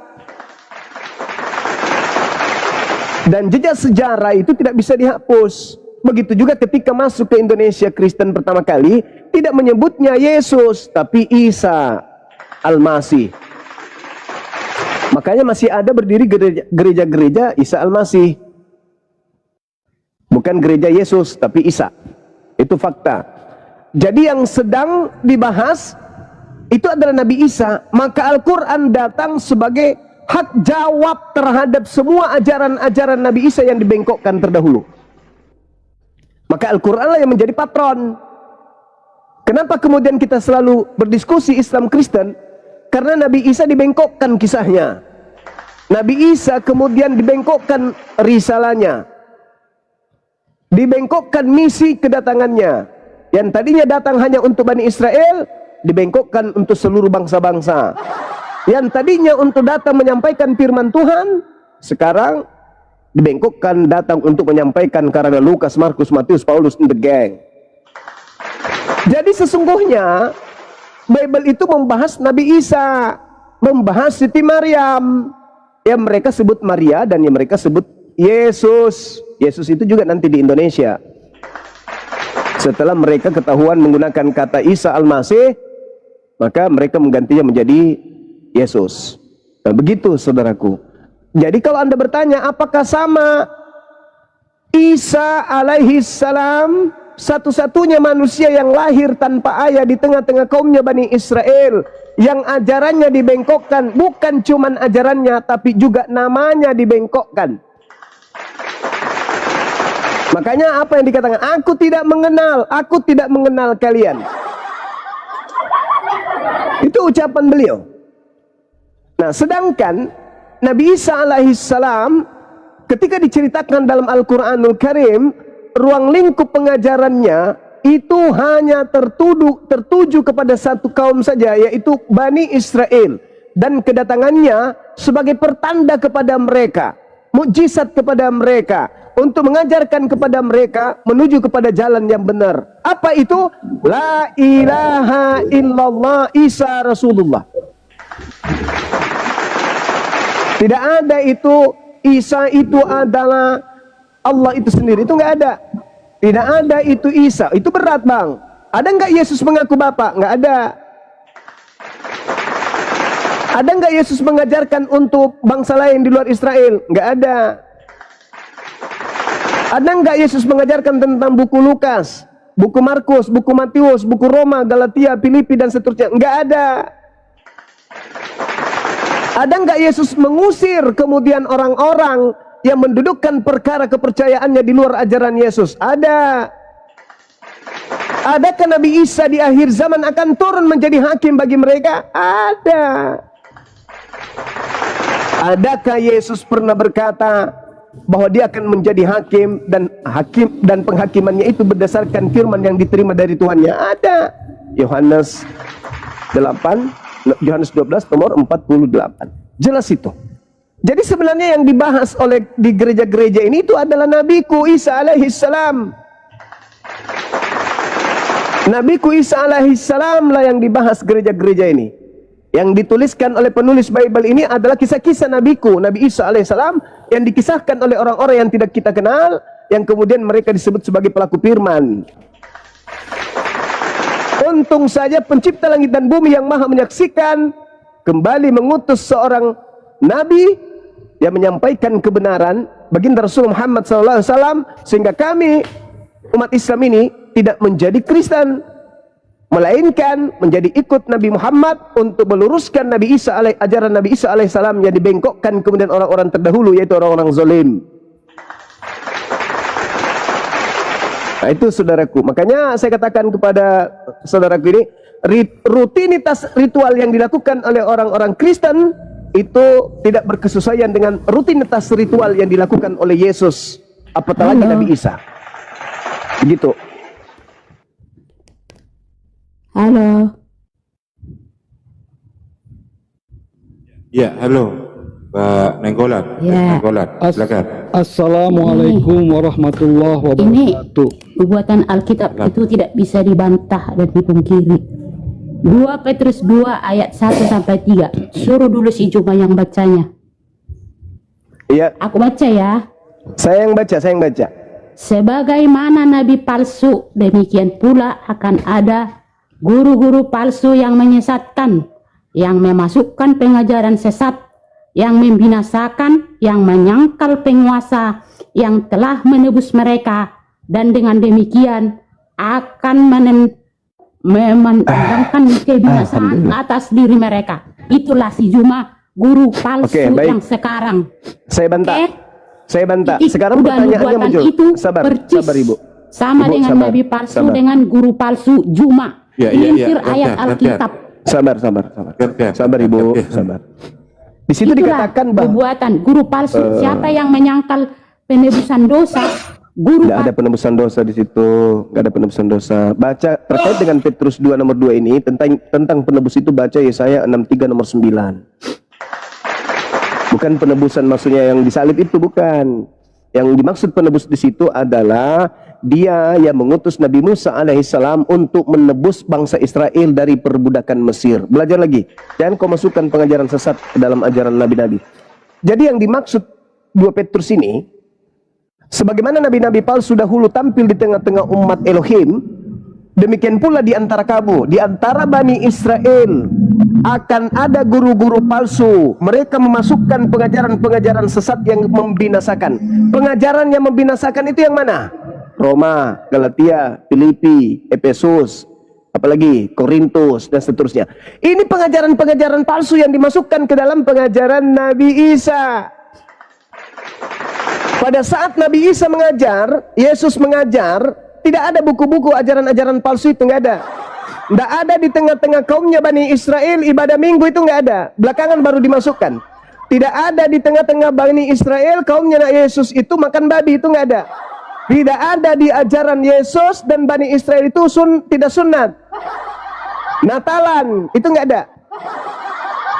Dan jejak sejarah itu tidak bisa dihapus. Begitu juga ketika masuk ke Indonesia Kristen pertama kali, tidak menyebutnya Yesus, tapi Isa Al-Masih. Makanya masih ada berdiri gereja-gereja Isa Al-Masih. Bukan gereja Yesus, tapi Isa. Itu fakta. Jadi yang sedang dibahas itu adalah Nabi Isa. Maka Al-Quran datang sebagai hak jawab terhadap semua ajaran-ajaran Nabi Isa yang dibengkokkan terdahulu. Maka Al-Quran lah yang menjadi patron. Kenapa kemudian kita selalu berdiskusi Islam Kristen? Karena Nabi Isa dibengkokkan kisahnya. Nabi Isa kemudian dibengkokkan risalahnya. Dibengkokkan misi kedatangannya. Yang tadinya datang hanya untuk Bani Israel, dibengkokkan untuk seluruh bangsa-bangsa. Yang tadinya untuk datang menyampaikan firman Tuhan, sekarang dibengkokkan datang untuk menyampaikan karena Lukas, Markus, Matius, Paulus, and the gang. Jadi sesungguhnya Bible itu membahas Nabi Isa, membahas Siti Maryam, yang mereka sebut Maria dan yang mereka sebut Yesus. Yesus itu juga nanti di Indonesia. Setelah mereka ketahuan menggunakan kata Isa Al-Masih, maka mereka menggantinya menjadi Yesus. Nah, begitu saudaraku. Jadi kalau Anda bertanya apakah sama Isa alaihi salam, satu-satunya manusia yang lahir tanpa ayah di tengah-tengah kaumnya Bani Israel, yang ajarannya dibengkokkan, bukan cuman ajarannya tapi juga namanya dibengkokkan. Makanya apa yang dikatakan, aku tidak mengenal kalian. Itu ucapan beliau. Nah, sedangkan Nabi Isa alaihissalam ketika diceritakan dalam Al-Quranul Karim, ruang lingkup pengajarannya itu hanya tertuju kepada satu kaum saja, yaitu Bani Israel. Dan kedatangannya sebagai pertanda kepada mereka, mukjizat kepada mereka, untuk mengajarkan kepada mereka menuju kepada jalan yang benar. Apa itu? La ilaha illallah Isa Rasulullah. Tidak ada itu Isa itu adalah Allah itu sendiri, itu nggak ada. Tidak ada itu Isa, itu berat bang. Ada nggak Yesus mengaku Bapa? Nggak ada. Ada nggak Yesus mengajarkan untuk bangsa lain di luar Israel? Nggak ada. Ada nggak Yesus mengajarkan tentang buku Lukas, buku Markus, buku Matius, buku Roma, Galatia, Filipi dan seterusnya? Nggak ada. Ada nggak Yesus mengusir kemudian orang-orang yang mendudukkan perkara kepercayaannya di luar ajaran Yesus? Ada. Adakah Nabi Isa di akhir zaman akan turun menjadi hakim bagi mereka? Ada. Adakah Yesus pernah berkata bahwa dia akan menjadi hakim dan penghakimannya itu berdasarkan firman yang diterima dari Tuhannya? Ada. Yohanes 12 nomor 48. Jelas itu. Jadi sebenarnya yang dibahas di gereja-gereja ini itu adalah Nabiku Isa alaihissalam. Nabiku Isa alaihissalam lah yang dibahas gereja-gereja ini. Yang dituliskan oleh penulis Bible ini adalah kisah-kisah Nabiku, Nabi Isa alaihissalam, yang dikisahkan oleh orang-orang yang tidak kita kenal, yang kemudian mereka disebut sebagai pelaku firman. Untung saja pencipta langit dan bumi yang maha menyaksikan kembali mengutus seorang Nabi yang menyampaikan kebenaran, baginda Rasul Muhammad SAW, sehingga kami umat Islam ini tidak menjadi Kristen. melainkan menjadi ikut Nabi Muhammad untuk meluruskan ajaran Nabi Isa alaihissalam yang dibengkokkan kemudian orang-orang terdahulu, yaitu orang-orang zalim. Nah itu saudaraku, makanya saya katakan kepada saudaraku ini, rutinitas ritual yang dilakukan oleh orang-orang Kristen itu tidak berkesesuaian dengan rutinitas ritual yang dilakukan oleh Yesus, apatah lagi Nabi Isa. Begitu. Halo. Ya, halo, Pak Nenggolan. Ya. Nenggolan, silakan. Assalamualaikum warahmatullahi wabarakatuh. Perbuatan Alkitab itu tidak bisa dibantah dan dipungkiri. 2 Petrus 2 ayat 1-3. Suruh dulu si Juma yang bacanya. Iya. Aku baca ya. Saya yang baca. Sebagaimana nabi palsu, demikian pula akan ada guru-guru palsu yang menyesatkan, yang memasukkan pengajaran sesat, yang membinasakan, yang menyangkal penguasa yang telah menebus mereka, dan dengan demikian akan memandangkan kebinasaan atas diri mereka. Itulah si Juma, guru palsu yang sekarang. Saya bantah. Saya bantah. Jadi, sekarang pertanyaannya muncul. Itu Sabar Ibu. Sama Ibu, dengan nabi palsu dengan guru palsu Juma. Melintir ayat Alkitab. Sabar Ibu, sabar. Di situ dikatakan bahwa perbuatan guru palsu, siapa yang menyangkal penebusan dosa, guru tidak ada penebusan dosa di situ, nggak ada penebusan dosa. Baca terkait dengan Petrus 2 nomor 2 ini tentang penebus itu, baca Yesaya 63 nomor 9. Bukan penebusan maksudnya yang disalib itu, bukan. Yang dimaksud penebus di situ adalah dia yang mengutus Nabi Musa alaihissalam untuk menebus bangsa Israel dari perbudakan Mesir. Belajar lagi, jangan kau masukkan pengajaran sesat ke dalam ajaran nabi-nabi. Jadi yang dimaksud 2 Petrus ini, sebagaimana nabi-nabi palsu dahulu tampil di tengah-tengah umat Elohim, demikian pula di antara kamu, di antara Bani Israel akan ada guru-guru palsu. Mereka memasukkan pengajaran-pengajaran sesat yang membinasakan. Pengajaran yang membinasakan itu yang mana? Roma, Galatia, Filipi, Efesus, apalagi Korintus dan seterusnya. Ini pengajaran-pengajaran palsu yang dimasukkan ke dalam pengajaran Nabi Isa. Pada saat Nabi Isa mengajar, Yesus mengajar, tidak ada buku-buku ajaran-ajaran palsu itu, nggak ada. Nggak ada di tengah-tengah kaumnya Bani Israel, ibadah minggu itu nggak ada. Belakangan baru dimasukkan. Tidak ada di tengah-tengah Bani Israel, kaumnya Yesus itu makan babi, itu nggak ada. Tidak ada di ajaran Yesus dan Bani Israel itu tidak sunat. Natalan, itu nggak ada.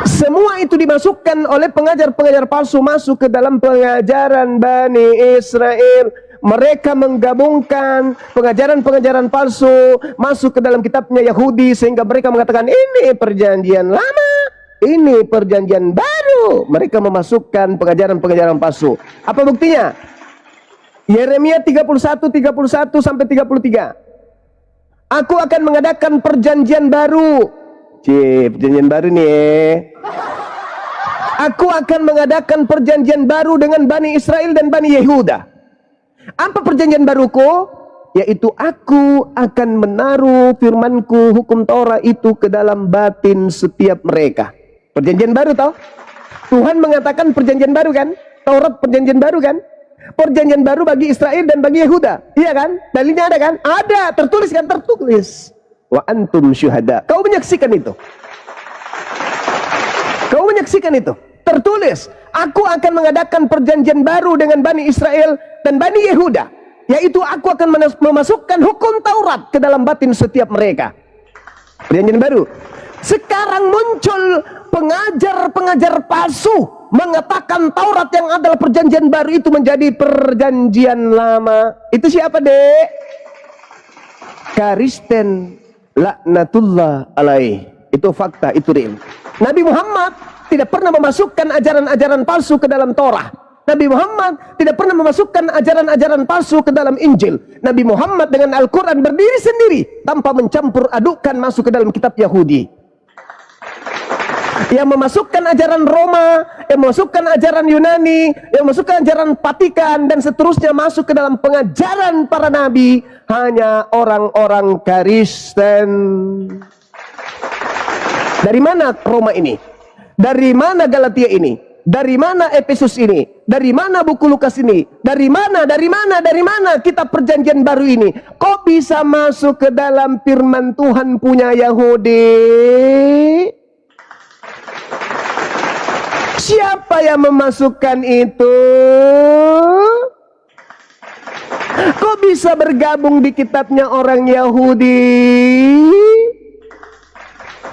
Semua itu dimasukkan oleh pengajar-pengajar palsu masuk ke dalam pengajaran Bani Israel. Mereka menggabungkan pengajaran-pengajaran palsu masuk ke dalam kitabnya Yahudi, sehingga mereka mengatakan ini perjanjian lama, ini perjanjian baru. Mereka memasukkan pengajaran-pengajaran palsu. Apa buktinya? Yeremia 31 sampai 33. Aku akan mengadakan perjanjian baru. Perjanjian baru nih. Aku akan mengadakan perjanjian baru dengan Bani Israel dan Bani Yehuda. Apa perjanjian baruku? Yaitu aku akan menaruh firmanku, hukum Taurat itu ke dalam batin setiap mereka. Perjanjian baru toh? Tuhan mengatakan perjanjian baru kan? Taurat perjanjian baru kan? Perjanjian baru bagi Israel dan bagi Yehuda. Iya kan? Dalilnya ada kan? Ada, tertulis kan? Tertulis. Wa antum syuhada. Kau menyaksikan itu. Kau menyaksikan itu. Tertulis, aku akan mengadakan perjanjian baru dengan Bani Israel dan Bani Yehuda, yaitu aku akan memasukkan hukum Taurat ke dalam batin setiap mereka. Perjanjian baru. Sekarang muncul pengajar-pengajar palsu mengatakan Taurat yang adalah perjanjian baru itu menjadi perjanjian lama. Itu siapa, Dek? Kristen laknatullah alaih. Itu fakta, itu real. Nabi Muhammad tidak pernah memasukkan ajaran-ajaran palsu ke dalam Torah. Nabi Muhammad tidak pernah memasukkan ajaran-ajaran palsu ke dalam Injil. Nabi Muhammad dengan Al-Quran berdiri sendiri tanpa mencampur adukkan masuk ke dalam kitab Yahudi. Yang memasukkan ajaran Roma, yang memasukkan ajaran Yunani, yang memasukkan ajaran Vatikan dan seterusnya masuk ke dalam pengajaran para nabi hanya orang-orang Kristen. Dari mana Roma ini? Dari mana Galatia ini? Dari mana Efesus ini? Dari mana buku Lukas ini? Dari mana kitab perjanjian baru ini? Kok bisa masuk ke dalam firman Tuhan punya Yahudi? Siapa yang memasukkan itu? Kok bisa bergabung di kitabnya orang Yahudi?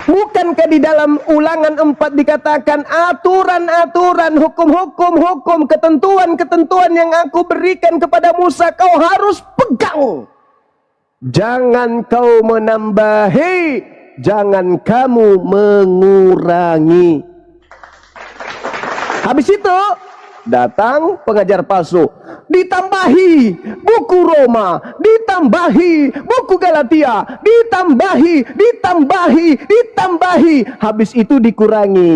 Bukankah di dalam Ulangan 4 dikatakan aturan-aturan, hukum-hukum, ketentuan-ketentuan yang aku berikan kepada Musa kau harus pegang. Jangan kau menambahi, jangan kamu mengurangi. Habis itu datang pengajar palsu, ditambahi buku Roma, ditambahi buku Galatia, ditambahi, habis itu dikurangi.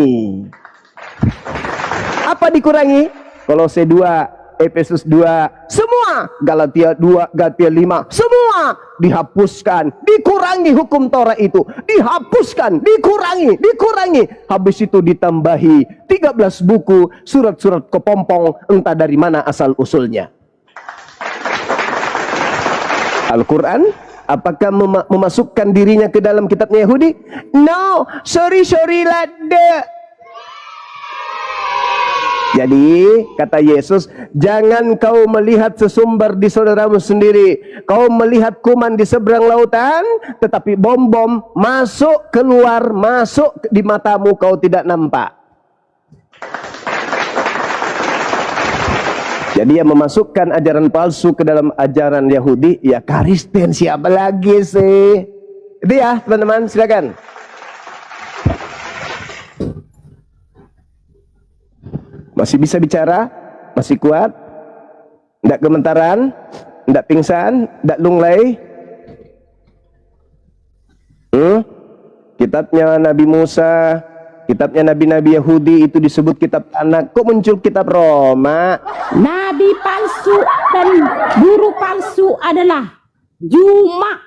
Apa dikurangi? Kolose 2, Efesus 2, semua, Galatia 2, Galatia 5, semua dihapuskan, dikurangi hukum Torah itu, dihapuskan, dikurangi, habis itu ditambahi 13 buku, surat-surat kepompong, entah dari mana asal usulnya. Al-Quran, apakah memasukkan dirinya ke dalam kitabnya Yahudi? No, sorry lada. Jadi kata Yesus, jangan kau melihat sesumber di saudaramu sendiri. Kau melihat kuman di seberang lautan, tetapi bom-bom masuk keluar, masuk di matamu kau tidak nampak. Jadi yang memasukkan ajaran palsu ke dalam ajaran Yahudi, ya Kristen, siapa lagi sih? Itu ya teman-teman, silakan. Masih bisa bicara? Masih kuat? Tidak gemetaran? Tidak pingsan? Tidak lunglai? Kitabnya Nabi Musa, kitabnya nabi-nabi Yahudi itu disebut kitab anak. Kok muncul kitab Roma? Nabi palsu dan guru palsu adalah Juma.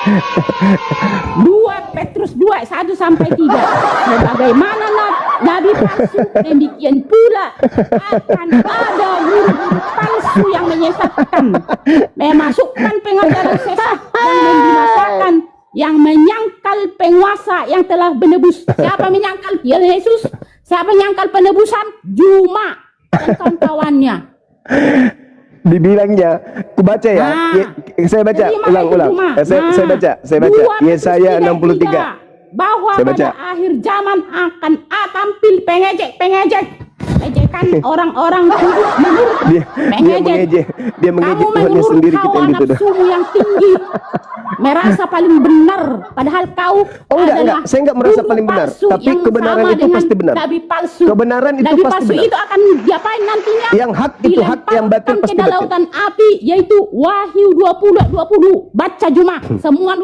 2 Petrus 2, 1 sampai 3. Sebagaimana nabi palsu, demikian pula akan ada guru-guru palsu yang menyesatkan, memasukkan pengajaran sesat dan membinasakan, yang menyangkal penguasa yang telah menebus. Siapa menyangkal? Ya Yesus. Siapa menyangkal penebusan? Juma dan kawan-kawannya. Dibilangnya, aku baca ya, saya baca ulang. Saya baca Yesaya 63 bahwa pada akhir zaman akan tampil pengejek ejekan orang-orang menurut dia mengejek Tuhannya sendiri, kita yang dituduh. Nafsumu yang tinggi merasa paling benar, padahal kau enggak, saya enggak merasa paling benar, tapi kebenaran itu pasti benar. Nabi palsu. Kebenaran itu pasti benar. Itu akan diapain nantinya? Yang hak itu hak, yang batil pasti batil. Lautan api, yaitu Wahyu 20. Baca Juma. Semua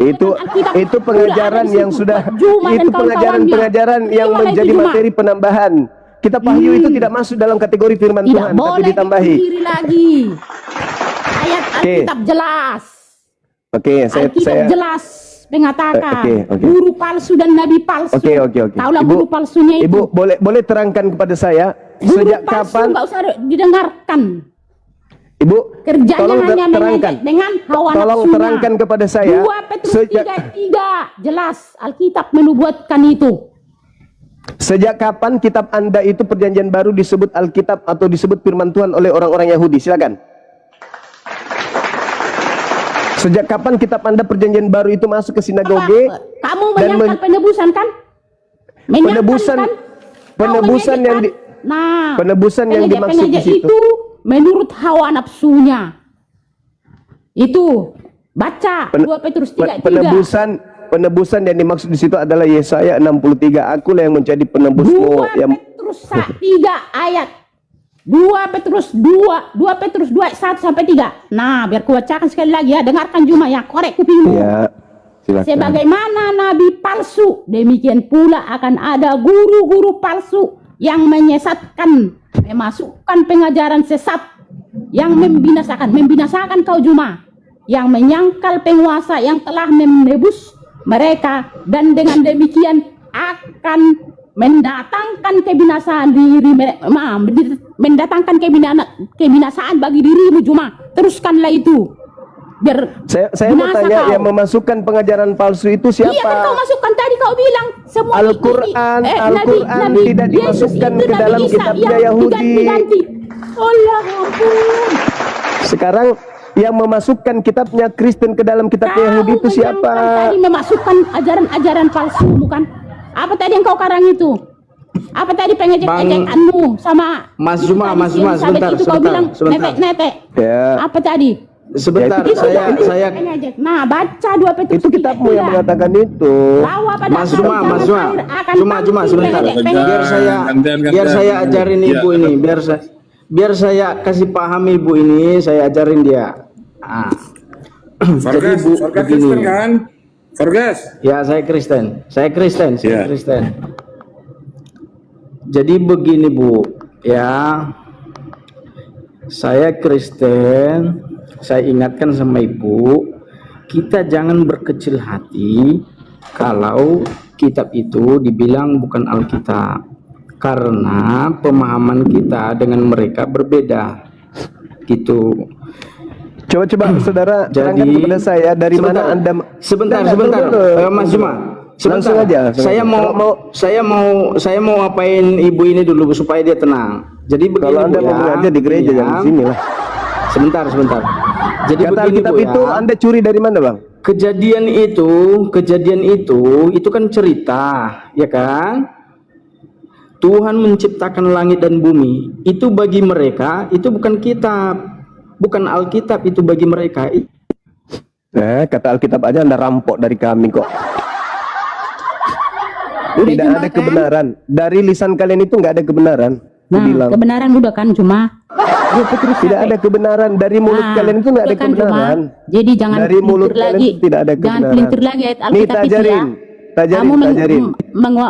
itu pengajaran yang sudah, itu pengajaran yang menjadi materi penambahan. Kitab Wahyu itu tidak masuk dalam kategori firman Tuhan, tapi ditambahi. Lagi. Ayat Alkitab jelas. Saya jelas mengatakan guru palsu dan nabi palsu. Taulah guru palsunya itu. Ibu boleh terangkan kepada saya guru sejak palsu kapan? Nggak usah didengarkan. Ibu, kerjanya hanya terangkan dengan hawa nafsunya. Tolong terangkan kepada saya. 2 Petrus 3 jelas Alkitab menubuatkan itu. Sejak kapan kitab Anda itu perjanjian baru disebut Alkitab atau disebut firman Tuhan oleh orang-orang Yahudi? Silakan. Sejak kapan kitab Anda perjanjian baru itu masuk ke sinagoge? Kamu menyangkal penebusan kan? Penebusan yang yang dimaksud di situ itu menurut hawa nafsunya. Itu baca 2 Petrus 3. Penebusan yang dimaksud di situ adalah Yesaya 63. Akulah yang menjadi penebusmu. 2 Petrus 3 ayat 2 Petrus 2 1 sampai 3. Nah, biar ku bacakan sekali lagi ya. Dengarkan Juma ya, korek kupingmu. Ya. Silakan. Sebagaimana nabi palsu, demikian pula akan ada guru-guru palsu yang menyesatkan, memasukkan pengajaran sesat yang membinasakan kau Juma, yang menyangkal penguasa yang telah menebus mereka, dan dengan demikian akan mendatangkan kebinasaan kebinasaan bagi dirimu Juma. Teruskanlah itu. Biar Saya mau tanya, yang memasukkan pengajaran palsu itu siapa? Iya kan kau masukkan tadi, kau bilang semua Al-Quran tidak dimasukkan ke dalam kitabnya Yahudi. Allah ampun. Sekarang yang memasukkan kitabnya Kristen ke dalam kitabnya Yahudi itu siapa? Tadi memasukkan ajaran-ajaran palsu, bukan? Apa tadi yang kau karang itu? Apa tadi pengejek-ejekanmu sama Mas Juma, sebentar. netek. Ya. Apa tadi? Sebentar, saya Nah, baca 2 Petrus. Itu kitabmu yang mengatakan itu. Mas Juma, sebentar. Biar saya ajarin ibu ini, biar saya kasih paham ibu ini, saya ajarin dia. Jadi ibu begini. Kan? Ya, saya Kristen. Jadi begini Bu, ya. Saya Kristen. Saya ingatkan sama ibu, kita jangan berkecil hati kalau kitab itu dibilang bukan Alkitab, karena pemahaman kita dengan mereka berbeda gitu. Coba saudara terangkan kepada saya dari mana Anda. Sebentar Mas Juma, sebentar aja. Saya mau apain ibu ini dulu supaya dia tenang. Jadi begini, kalau Anda mau belajar di gereja jangan di sini lah. Sebentar. Jadi kata begini Alkitab Bu, itu ya. Anda curi dari mana Bang? Kejadian itu kan cerita, ya kan? Tuhan menciptakan langit dan bumi. Itu bagi mereka, itu bukan kitab, bukan Alkitab, itu bagi mereka. Kata Alkitab aja Anda rampok dari kami kok. Tidak ada kebenaran dari lisan kalian, itu nggak ada kebenaran. Nah, kebenaran udah kan Cuma tidak ada kebenaran dari mulut kalian, itu nggak ada kan kebenaran. Jadi jangan dari mulut lagi. Kalian itu tidak ada kebenaran. Jangan pelintir lagi ayat Alkitab itu ya. Kamu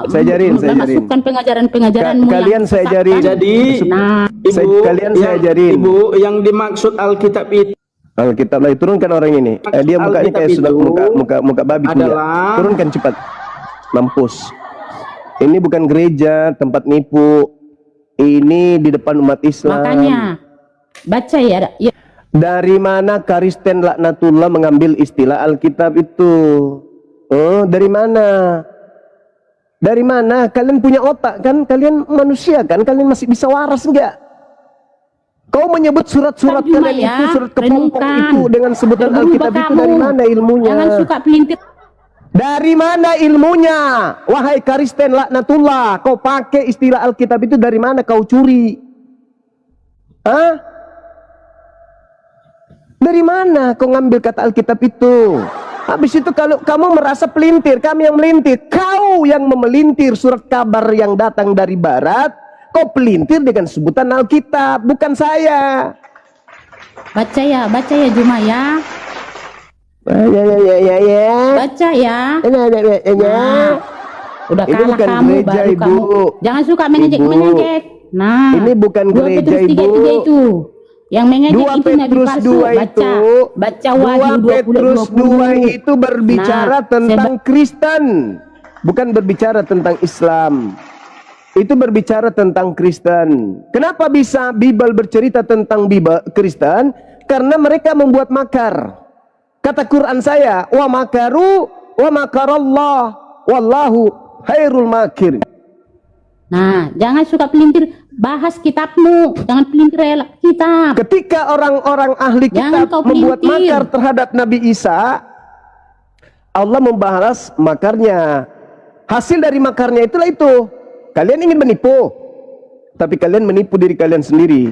saya ajarin. Memasukkan pengajaran-pengajaranmu kalian saya ajarin. Jadi saya ajarin. Ibu, yang dimaksud Alkitab itu, Alkitab lah, turunkan orang ini. Dia mukanya kayak sudah muka babi adalah... Turunkan cepat. Mampus. Ini bukan gereja, tempat nipu. Ini di depan umat Islam. Makanya baca ya. Dari mana Kristen laknatullah mengambil istilah Alkitab itu? Oh, dari mana? Dari mana? Kalian punya otak kan? Kalian manusia kan? Kalian masih bisa waras enggak? Kau menyebut surat-surat kalian itu, surat kepompong itu dengan sebutan Alkitab itu, dari mana ilmunya? Jangan suka pelintir. Dari mana ilmunya? Wahai Kristen laknatullah, kau pakai istilah Alkitab itu dari mana kau curi? Hah? Dari mana kau ngambil kata Alkitab itu? Habis itu kalau kamu merasa pelintir, kami yang melintir. Kau yang memelintir surat kabar yang datang dari barat, kau pelintir dengan sebutan Alkitab, bukan saya. Baca ya Juma ya. Baca ya. Nah, udah kalah kamu, baru kamu. Jangan suka mengejek. Nah, ini bukan gereja Ibu. Itu. Yang mengejek itu Nabi palsu. Baca Wahyu 2 Petrus 2 itu berbicara tentang Kristen, bukan berbicara tentang Islam. Itu berbicara tentang Kristen. Kenapa bisa Bible bercerita tentang Kristen? Karena mereka membuat makar. Kata Quran saya, wa makaru wa makarallah wallahu khairul makirin. Nah, jangan suka pelintir, bahas kitabmu, jangan pelintir kitab. Ketika orang-orang ahli kitab membuat makar terhadap Nabi Isa, Allah membalas makarnya. Hasil dari makarnya itulah itu. Kalian ingin menipu, tapi kalian menipu diri kalian sendiri.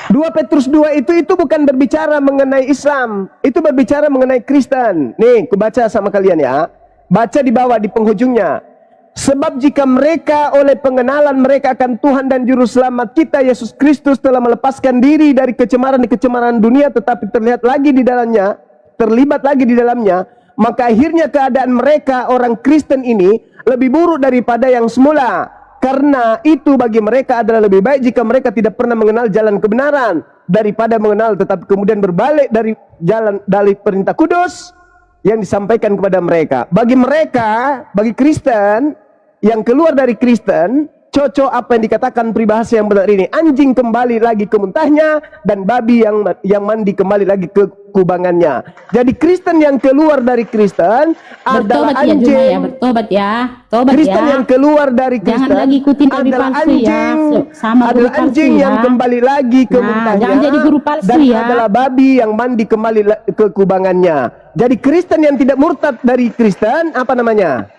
2 Petrus 2 itu bukan berbicara mengenai Islam, itu berbicara mengenai Kristen. Nih, kubaca sama kalian ya. Baca di bawah di penghujungnya. Sebab jika mereka oleh pengenalan mereka akan Tuhan dan Juru Selamat kita Yesus Kristus telah melepaskan diri dari kecemaran dunia, tetapi terlihat lagi di dalamnya terlibat lagi di dalamnya, maka akhirnya keadaan mereka orang Kristen ini lebih buruk daripada yang semula. Karena itu bagi mereka adalah lebih baik jika mereka tidak pernah mengenal jalan kebenaran daripada mengenal tetapi kemudian berbalik dari jalan dari perintah kudus yang disampaikan kepada mereka. Bagi mereka, bagi Kristen yang keluar dari Kristen, cocok apa yang dikatakan peribahasa yang benar ini. Anjing kembali lagi ke muntahnya dan babi yang mandi kembali lagi ke kubangannya. Jadi Kristen yang keluar dari Kristen adalah anjing. Bertobat ya. Tobat Kristen ya. yang keluar dari Kristen Jangan lagi ikutin nabi adalah palsu anjing, ya. Sama guru adalah palsu anjing ya. yang kembali lagi ke muntahnya. Jangan jadi guru palsu dan ya. adalah babi yang mandi kembali ke kubangannya. Jadi Kristen yang tidak murtad dari Kristen apa namanya?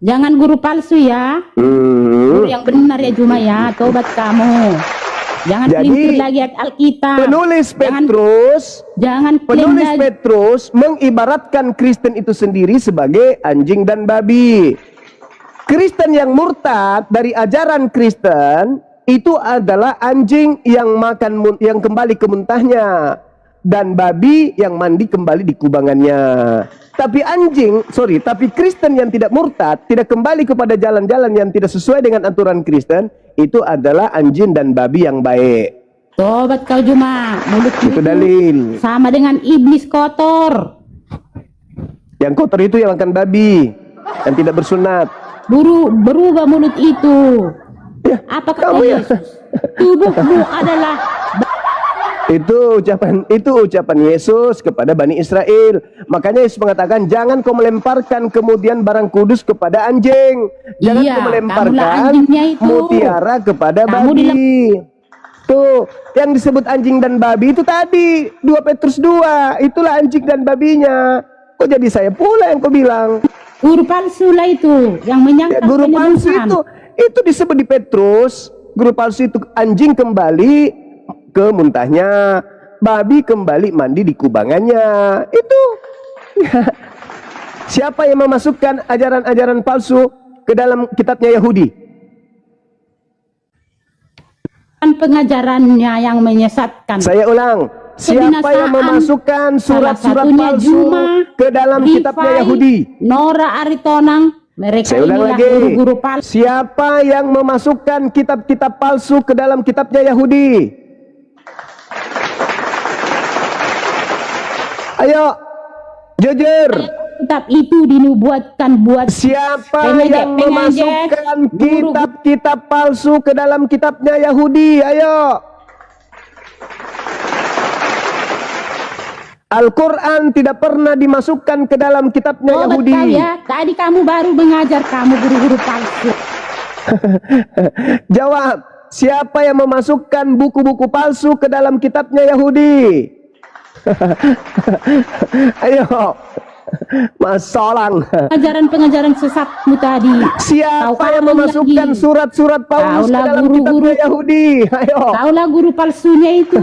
Jangan guru palsu ya. Guru yang benar ya Juma ya. Tobat kamu. Jangan pelintir lagi Alkitab. Penulis Petrus, penulis Petrus mengibaratkan Kristen itu sendiri sebagai anjing dan babi. Kristen yang murtad dari ajaran Kristen itu adalah anjing yang yang kembali ke muntahnya dan babi yang mandi kembali di kubangannya. Tapi tapi Kristen yang tidak murtad, tidak kembali kepada jalan-jalan yang tidak sesuai dengan aturan Kristen, itu adalah anjing dan babi yang baik. Tobat kau Juma, mulut itu dalil. Sama dengan iblis kotor. Yang kotor itu yang makan babi, yang tidak bersunat. Berubah mulut itu. Ya, apa kata Yesus? Tubuhmu adalah Itu ucapan Yesus kepada Bani Israel. Makanya Yesus mengatakan, jangan kau melemparkan kemudian barang kudus kepada anjing. Jangan kau melemparkan mutiara kepada babi. Tuh, yang disebut anjing dan babi itu tadi 2 Petrus 2. Itulah anjing dan babinya. Kok jadi saya pula yang kau bilang? Guru palsu lah itu yang menyangka guru palsu itu disebut di Petrus. Guru palsu itu anjing kembali ke muntahnya, babi kembali mandi di kubangannya. Itu siapa yang memasukkan ajaran-ajaran palsu ke dalam kitabnya Yahudi? Pengajarannya yang menyesatkan. Saya ulang, siapa yang memasukkan surat-surat palsu ke dalam kitabnya Yahudi? Nora Aritonang. Mereka saya ulang lagi, guru-guru palsu. Siapa yang memasukkan kitab-kitab palsu ke dalam kitabnya Yahudi? Ayo, jujur. Kitab itu dinubuatkan buat siapa yang memasukkan kitab-kitab palsu ke dalam kitabnya Yahudi? Ayo. Al-Quran tidak pernah dimasukkan ke dalam kitabnya Yahudi. Ya, tadi kamu baru mengajar kamu guru-guru palsu. Jawab, siapa yang memasukkan buku-buku palsu ke dalam kitabnya Yahudi? Ayo, Mas Solang. Pengajaran sesatmu tadi. Siapa yang memasukkan surat-surat Paulus ke dalam kitabnya Yahudi? Ayo. Kaulah guru palsunya itu.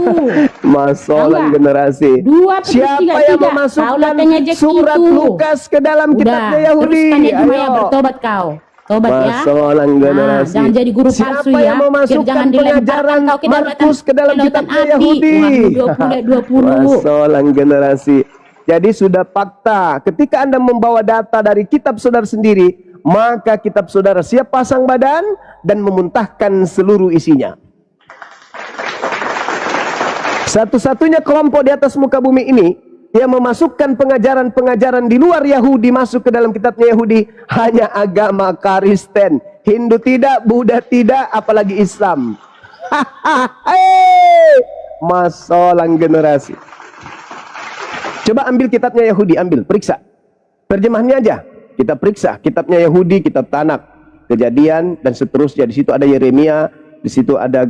Mas Solang generasi. Siapa yang memasukkan surat Lukas ke dalam kitabnya Yahudi? Ayo. Bertobat kau. Tobat ya. Solang generasi. Jangan jadi guru palsu siapa yang memasukkan pengajaran Markus ke dalam kitabnya Yahudi? Solang generasi. Jadi sudah fakta. Ketika Anda membawa data dari kitab saudara sendiri, maka kitab saudara siap pasang badan dan memuntahkan seluruh isinya. Satu-satunya kelompok di atas muka bumi ini yang memasukkan pengajaran-pengajaran di luar Yahudi masuk ke dalam kitabnya Yahudi hanya agama Kristen. Hindu tidak, Buddha tidak, apalagi Islam. Masalah generasi. Coba ambil kitabnya Yahudi, ambil, periksa. Terjemahannya aja. Kita periksa kitabnya Yahudi, kitab Tanak, Kejadian dan seterusnya. Di situ ada Yeremia, di situ ada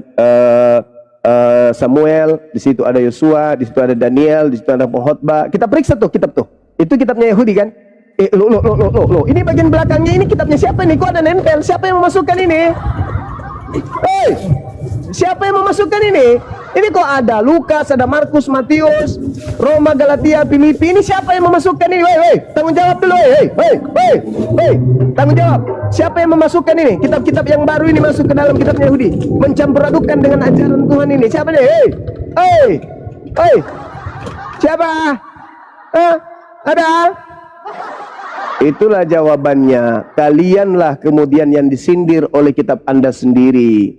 Samuel, di situ ada Yosua, di situ ada Daniel, di situ ada Khotbah. Kita periksa tuh kitab tuh. Itu kitabnya Yahudi kan? Loh. Ini bagian belakangnya ini kitabnya siapa nih? Kok ada nempel? Siapa yang memasukkan ini? Siapa yang memasukkan ini? Ini kok ada Lukas, ada Markus, Matius, Roma, Galatia, Filipi. Ini siapa yang memasukkan ini? Woi, tanggung jawab dulu. Tanggung jawab. Siapa yang memasukkan ini? Kitab-kitab yang baru ini masuk ke dalam kitabnya Yahudi, mencampur adukan dengan ajaran Tuhan ini. Siapa nih? Siapa? Ada? Itulah jawabannya. Kalianlah kemudian yang disindir oleh kitab Anda sendiri.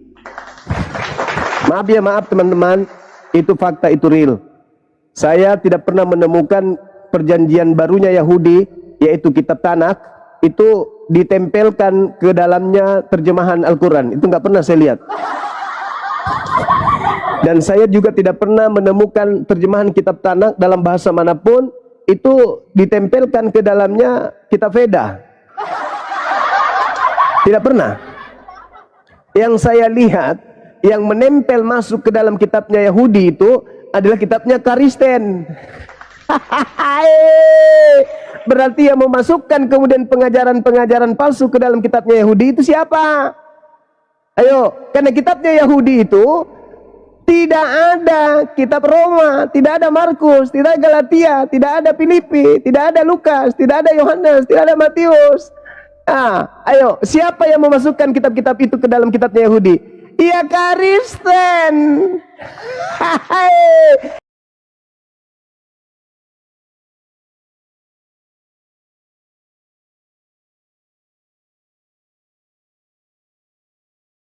Maaf ya, maaf teman-teman. Itu fakta, itu real. Saya tidak pernah menemukan perjanjian barunya Yahudi, yaitu kitab Tanakh, itu ditempelkan ke dalamnya terjemahan Al-Quran. Itu nggak pernah saya lihat. Dan saya juga tidak pernah menemukan terjemahan kitab Tanakh dalam bahasa manapun itu ditempelkan ke dalamnya kitab Veda. Tidak pernah. Yang saya lihat, yang menempel masuk ke dalam kitabnya Yahudi itu adalah kitabnya Karisten. Berarti yang memasukkan kemudian pengajaran-pengajaran palsu ke dalam kitabnya Yahudi itu siapa? Ayo, karena kitabnya Yahudi itu tidak ada kitab Roma, tidak ada Markus, tidak ada Galatia, tidak ada Filipi, tidak ada Lukas, tidak ada Yohanes, tidak ada Matius. Ayo, siapa yang memasukkan kitab-kitab itu ke dalam kitabnya Yahudi? Iya, Kristen.